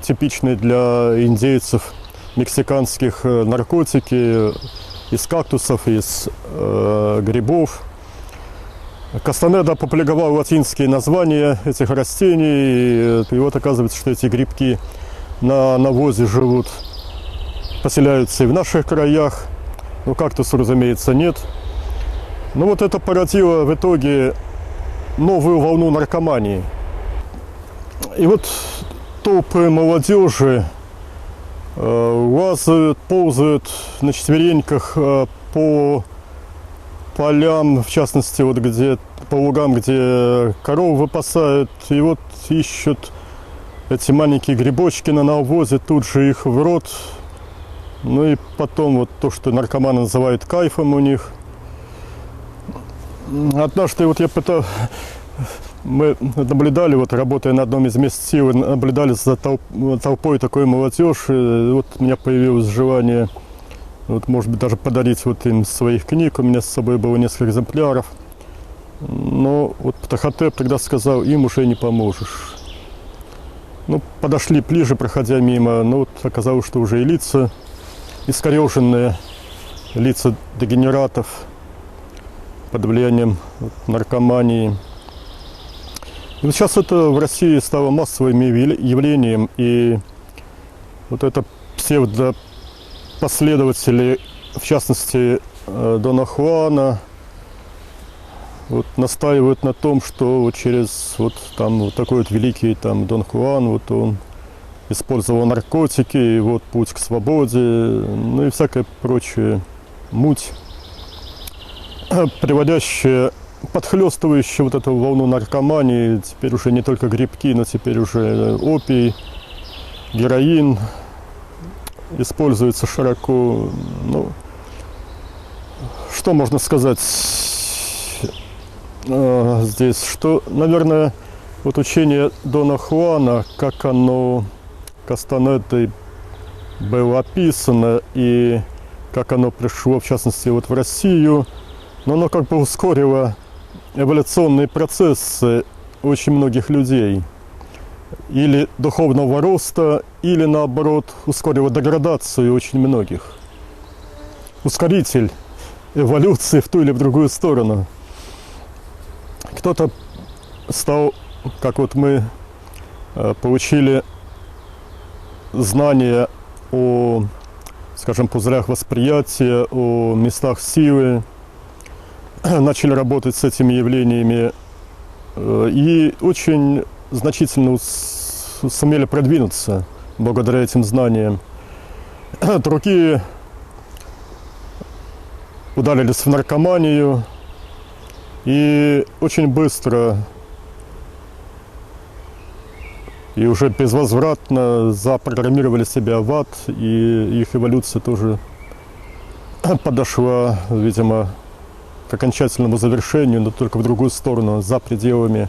типичные для индейцев мексиканских наркотики из кактусов, из грибов. Кастанеда опубликовал латинские названия этих растений, и вот оказывается, что эти грибки на навозе живут, поселяются и в наших краях. Ну, кактуса, разумеется, нет. Но вот это породило в итоге новую волну наркомании. И вот толпы молодежи лазают, ползают на четвереньках по полям, в частности, вот где, по лугам, где коровы выпасают, и вот ищут эти маленькие грибочки на навозе, тут же их в рот. Ну и потом вот то, что наркоманы называют кайфом у них. Однажды вот мы наблюдали, вот работая на одном из мест силы, наблюдали за толпой такой молодежи. Вот у меня появилось желание, вот, может быть, даже подарить вот им своих книг. У меня с собой было несколько экземпляров. Но вот Птахотеп тогда сказал, им уже не поможешь. Ну, подошли ближе, проходя мимо, но вот оказалось, что уже и лица искореженные, лица дегенератов под влиянием наркомании. И вот сейчас это в России стало массовым явлением, и вот это псевдопоследователи, в частности Дона Хуана, вот настаивают на том, что вот через вот там вот такой вот великий там Дон Хуан, вот он использовал наркотики, и вот путь к свободе, ну и всякая прочая муть, приводящая, подхлестывающая вот эту волну наркомании. Теперь уже не только грибки, но теперь уже опий, героин используется широко. Ну, что можно сказать здесь? Что, наверное, вот учение Дона Хуана, как оно Кастанедой было описано и как оно пришло, в частности, вот в Россию, но оно как бы ускорило эволюционные процессы очень многих людей. Или духовного роста, или наоборот ускорило деградацию очень многих. Ускоритель эволюции в ту или в другую сторону. Кто-то стал, как вот мы получили знания о, скажем, пузырях восприятия, о местах силы, начали работать с этими явлениями и очень значительно сумели продвинуться благодаря этим знаниям. Другие ударились в наркоманию и очень быстро и уже безвозвратно запрограммировали себя в ад, и их эволюция тоже подошла, видимо, к окончательному завершению, но только в другую сторону, за пределами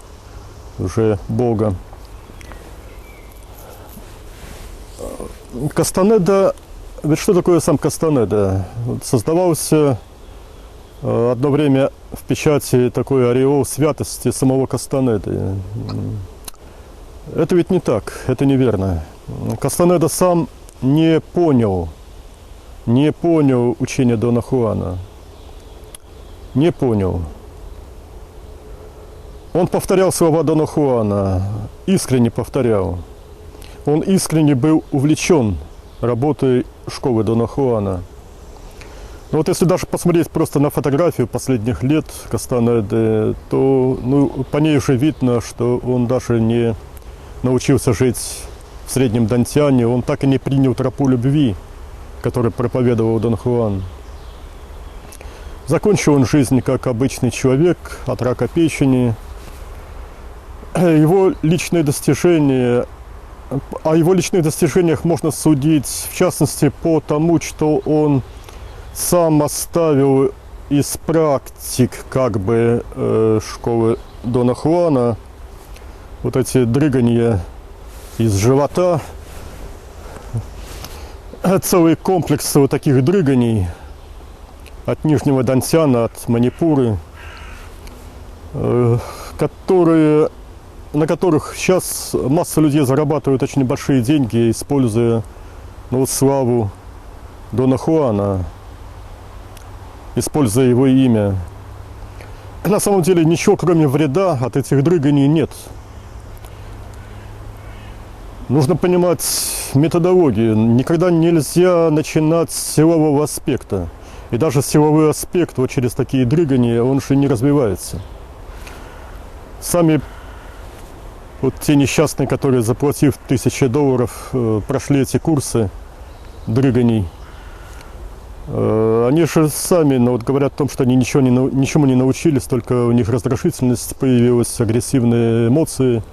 уже Бога. Кастанеда, ведь что такое сам Кастанеда? Создавался одно время в печати такой ореол святости самого Кастанеды. Это ведь не так, это неверно. Кастанеда сам не понял учения Дона Хуана. Не понял. Он повторял слова Дона Хуана, искренне повторял. Он искренне был увлечен работой школы Дона Хуана. Но вот если даже посмотреть просто на фотографию последних лет Кастанеды, то по ней уже видно, что он даже не научился жить в среднем Дантиане, он так и не принял тропу любви, которую проповедовал Дон Хуан. Закончил он жизнь как обычный человек от рака печени. Его личные достижения, о его личных достижениях можно судить, в частности, по тому, что он сам оставил из практик школы Дона Хуана вот эти дрыгания из живота, целый комплекс вот таких дрыганий от Нижнего Дантиана, от Манипуры, на которых сейчас масса людей зарабатывают очень большие деньги, используя славу Дона Хуана, используя его имя. На самом деле ничего, кроме вреда, от этих дрыганий нет. Нужно понимать методологию. Никогда нельзя начинать с силового аспекта. И даже силовой аспект вот через такие дрыгания, он же не развивается. Сами вот те несчастные, которые, заплатив $1000, прошли эти курсы дрыганий, они же сами говорят о том, что они ничему не научились, только у них раздражительность появилась, агрессивные эмоции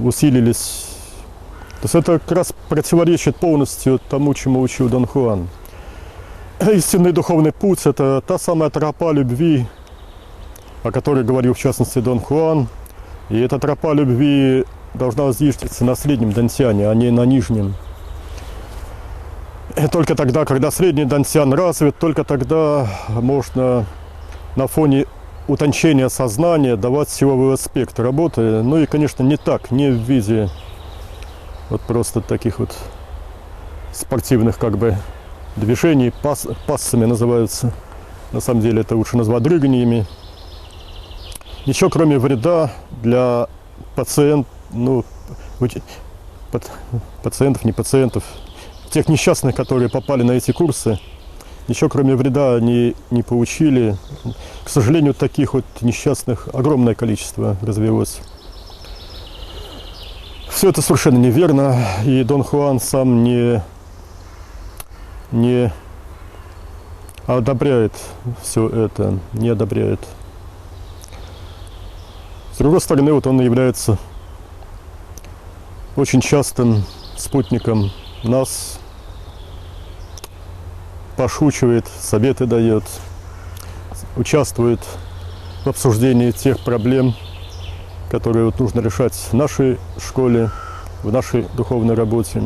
усилились. То есть это как раз противоречит полностью тому, чему учил Дон Хуан. Истинный духовный путь – это та самая тропа любви, о которой говорил в частности Дон Хуан. И эта тропа любви должна зиждиться на среднем Дантиане, а не на нижнем. И только тогда, когда средний Дантиан развит, только тогда можно на фоне утончения сознания давать силовой аспект работы. Ну и, конечно, не так, не в виде вот просто таких вот спортивных движений, пассами называются. На самом деле это лучше назвать дрыганиями. Ничего кроме вреда для пациентов, не пациентов, тех несчастных, которые попали на эти курсы, ничего кроме вреда они не получили. К сожалению, таких вот несчастных огромное количество развелось. Все это совершенно неверно, и Дон Хуан сам не одобряет все это, не одобряет. С другой стороны, вот он является очень частым спутником нас, пошучивает, советы дает, участвует в обсуждении тех проблем, которые вот нужно решать в нашей школе, в нашей духовной работе.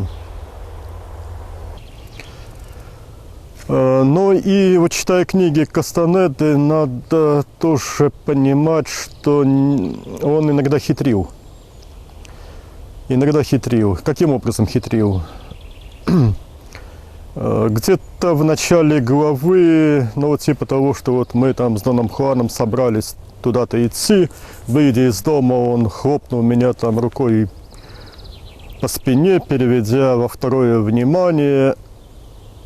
Но и вот читая книги Кастанеды, надо тоже понимать, что он иногда хитрил. Иногда хитрил. Каким образом хитрил? Где-то в начале главы, типа того, что вот мы там с Доном Хуаном собрались туда-то идти, выйдя из дома, он хлопнул меня там рукой по спине, переведя во второе внимание.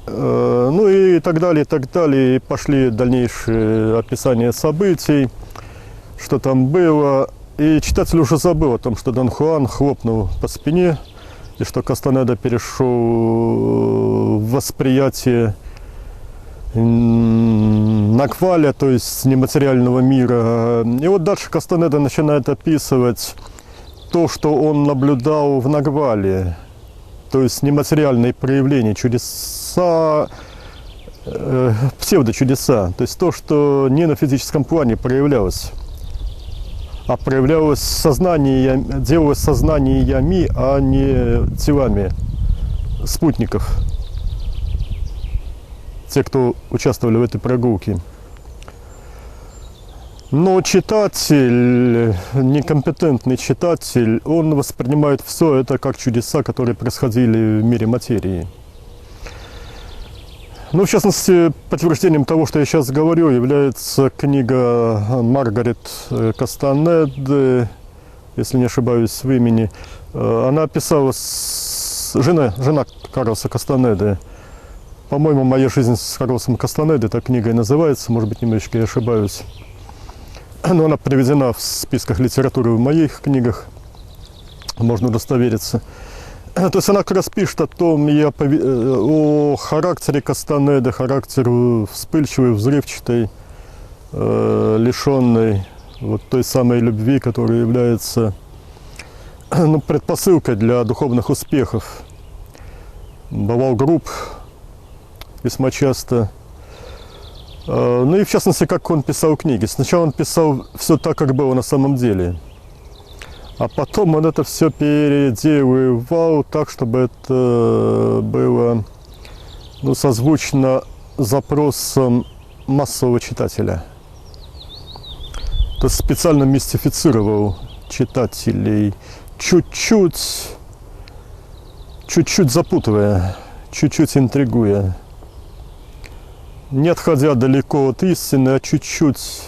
И так далее, и пошли дальнейшие описания событий, что там было. И читатель уже забыл о том, что Дон Хуан хлопнул по спине, и что Кастанеда перешел в восприятие Нагваля, то есть нематериального мира. И вот дальше Кастанеда начинает описывать то, что он наблюдал в Нагвале, то есть нематериальные проявления, чудеса чудеса, псевдочудеса. То есть то, что не на физическом плане проявлялось, а проявлялось делалось сознаниями, а не телами спутников, те, кто участвовали в этой прогулке. Но читатель, некомпетентный читатель, он воспринимает все это как чудеса, которые происходили в мире материи. Ну, в частности, подтверждением того, что я сейчас говорю, является книга Маргарет Кастанеды, если не ошибаюсь в имени. Она писала жена Карлоса Кастанеды. По-моему, «Моя жизнь с Карлосом Кастанеды» эта книга и называется, может быть, немножечко я ошибаюсь. Но она приведена в списках литературы в моих книгах, можно удостовериться. То есть она как раз пишет о характере Кастанеды, характер вспыльчивый, взрывчатый, лишенный вот той самой любви, которая является предпосылкой для духовных успехов. Бывал груб весьма часто. Ну и в частности, как он писал книги. Сначала он писал все так, как было на самом деле. А потом он это все переделывал так, чтобы это было созвучно запросам массового читателя. То есть специально мистифицировал читателей, чуть-чуть запутывая, чуть-чуть интригуя. Не отходя далеко от истины, а чуть-чуть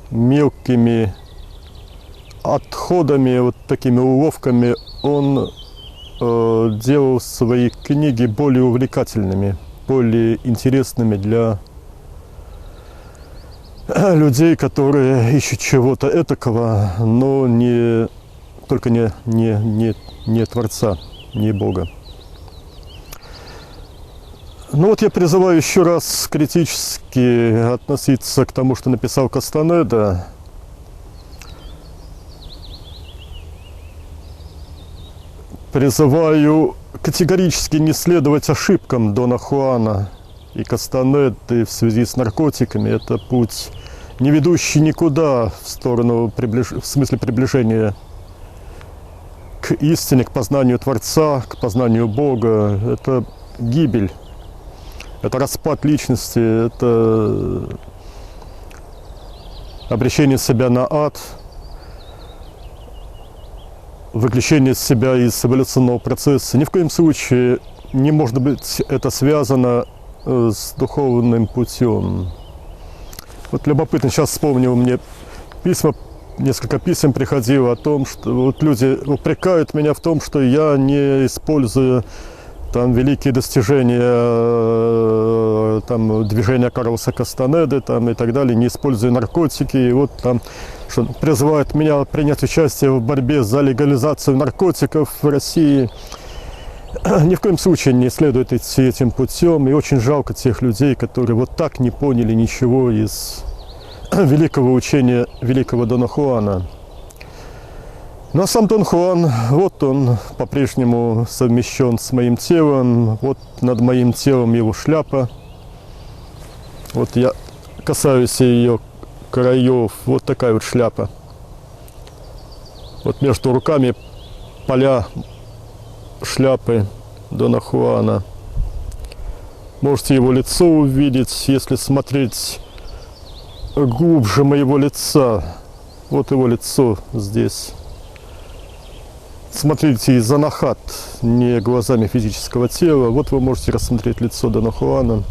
мелкими отходами, вот такими уловками, он делал свои книги более увлекательными, более интересными для людей, которые ищут чего-то этакого, но только не Творца, не Бога. Ну вот я призываю еще раз критически относиться к тому, что написал Кастанеда. Призываю категорически не следовать ошибкам Дона Хуана и Кастанеды в связи с наркотиками. Это путь, не ведущий никуда в сторону, в смысле приближения к истине, к познанию Творца, к познанию Бога. Это гибель. Это распад личности, это обречение себя на ад, выключение себя из эволюционного процесса. Ни в коем случае не может быть это связано с духовным путем. Вот любопытно, сейчас вспомнил, мне несколько писем приходило о том, что вот люди упрекают меня в том, что я не использую великие достижения движения Карлоса Кастанеды и так далее, не используя наркотики. И вот что призывают меня принять участие в борьбе за легализацию наркотиков в России. Ни в коем случае не следует идти этим путем. И очень жалко тех людей, которые вот так не поняли ничего из великого учения великого Дона Хуана. Ну а сам Дон Хуан, вот он по-прежнему совмещен с моим телом, вот над моим телом его шляпа. Вот я касаюсь ее краев, вот такая вот шляпа. Вот между руками поля шляпы Дона Хуана. Можете его лицо увидеть, если смотреть глубже моего лица. Вот его лицо здесь. Смотрите из анахат, не глазами физического тела. Вот вы можете рассмотреть лицо Дона Хуана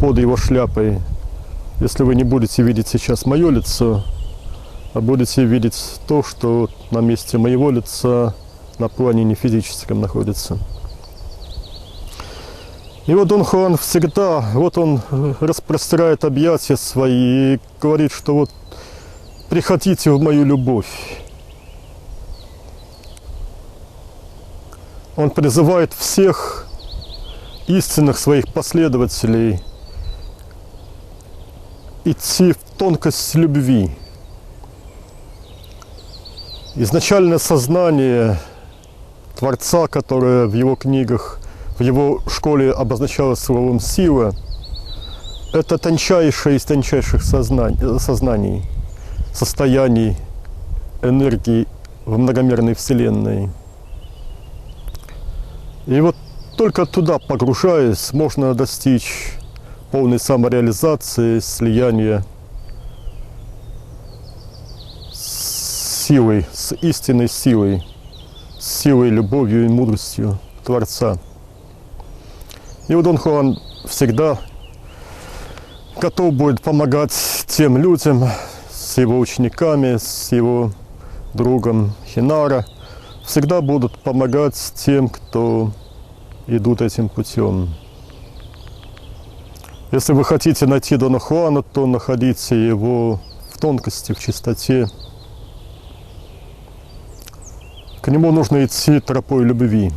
под его шляпой. Если вы не будете видеть сейчас мое лицо, а будете видеть то, что на месте моего лица на плане не физическом находится. И вот Дон Хуан всегда, вот он распростирает объятия свои и говорит, что вот приходите в мою любовь. Он призывает всех истинных своих последователей идти в тонкость любви. Изначальное сознание Творца, которое в его книгах в его школе обозначалось словом «сила», это тончайшее из тончайших сознаний, состояний, энергии в многомерной Вселенной. И вот только туда погружаясь, можно достичь полной самореализации, слияния с силой, с истинной силой, с силой, любовью и мудростью Творца. И вот Дон Хуан всегда готов будет помогать тем людям, с его учениками, с его другом Хинара, всегда будут помогать тем, кто идут этим путем. Если вы хотите найти Дона Хуана, то находите его в тонкости, в чистоте. К нему нужно идти тропой любви.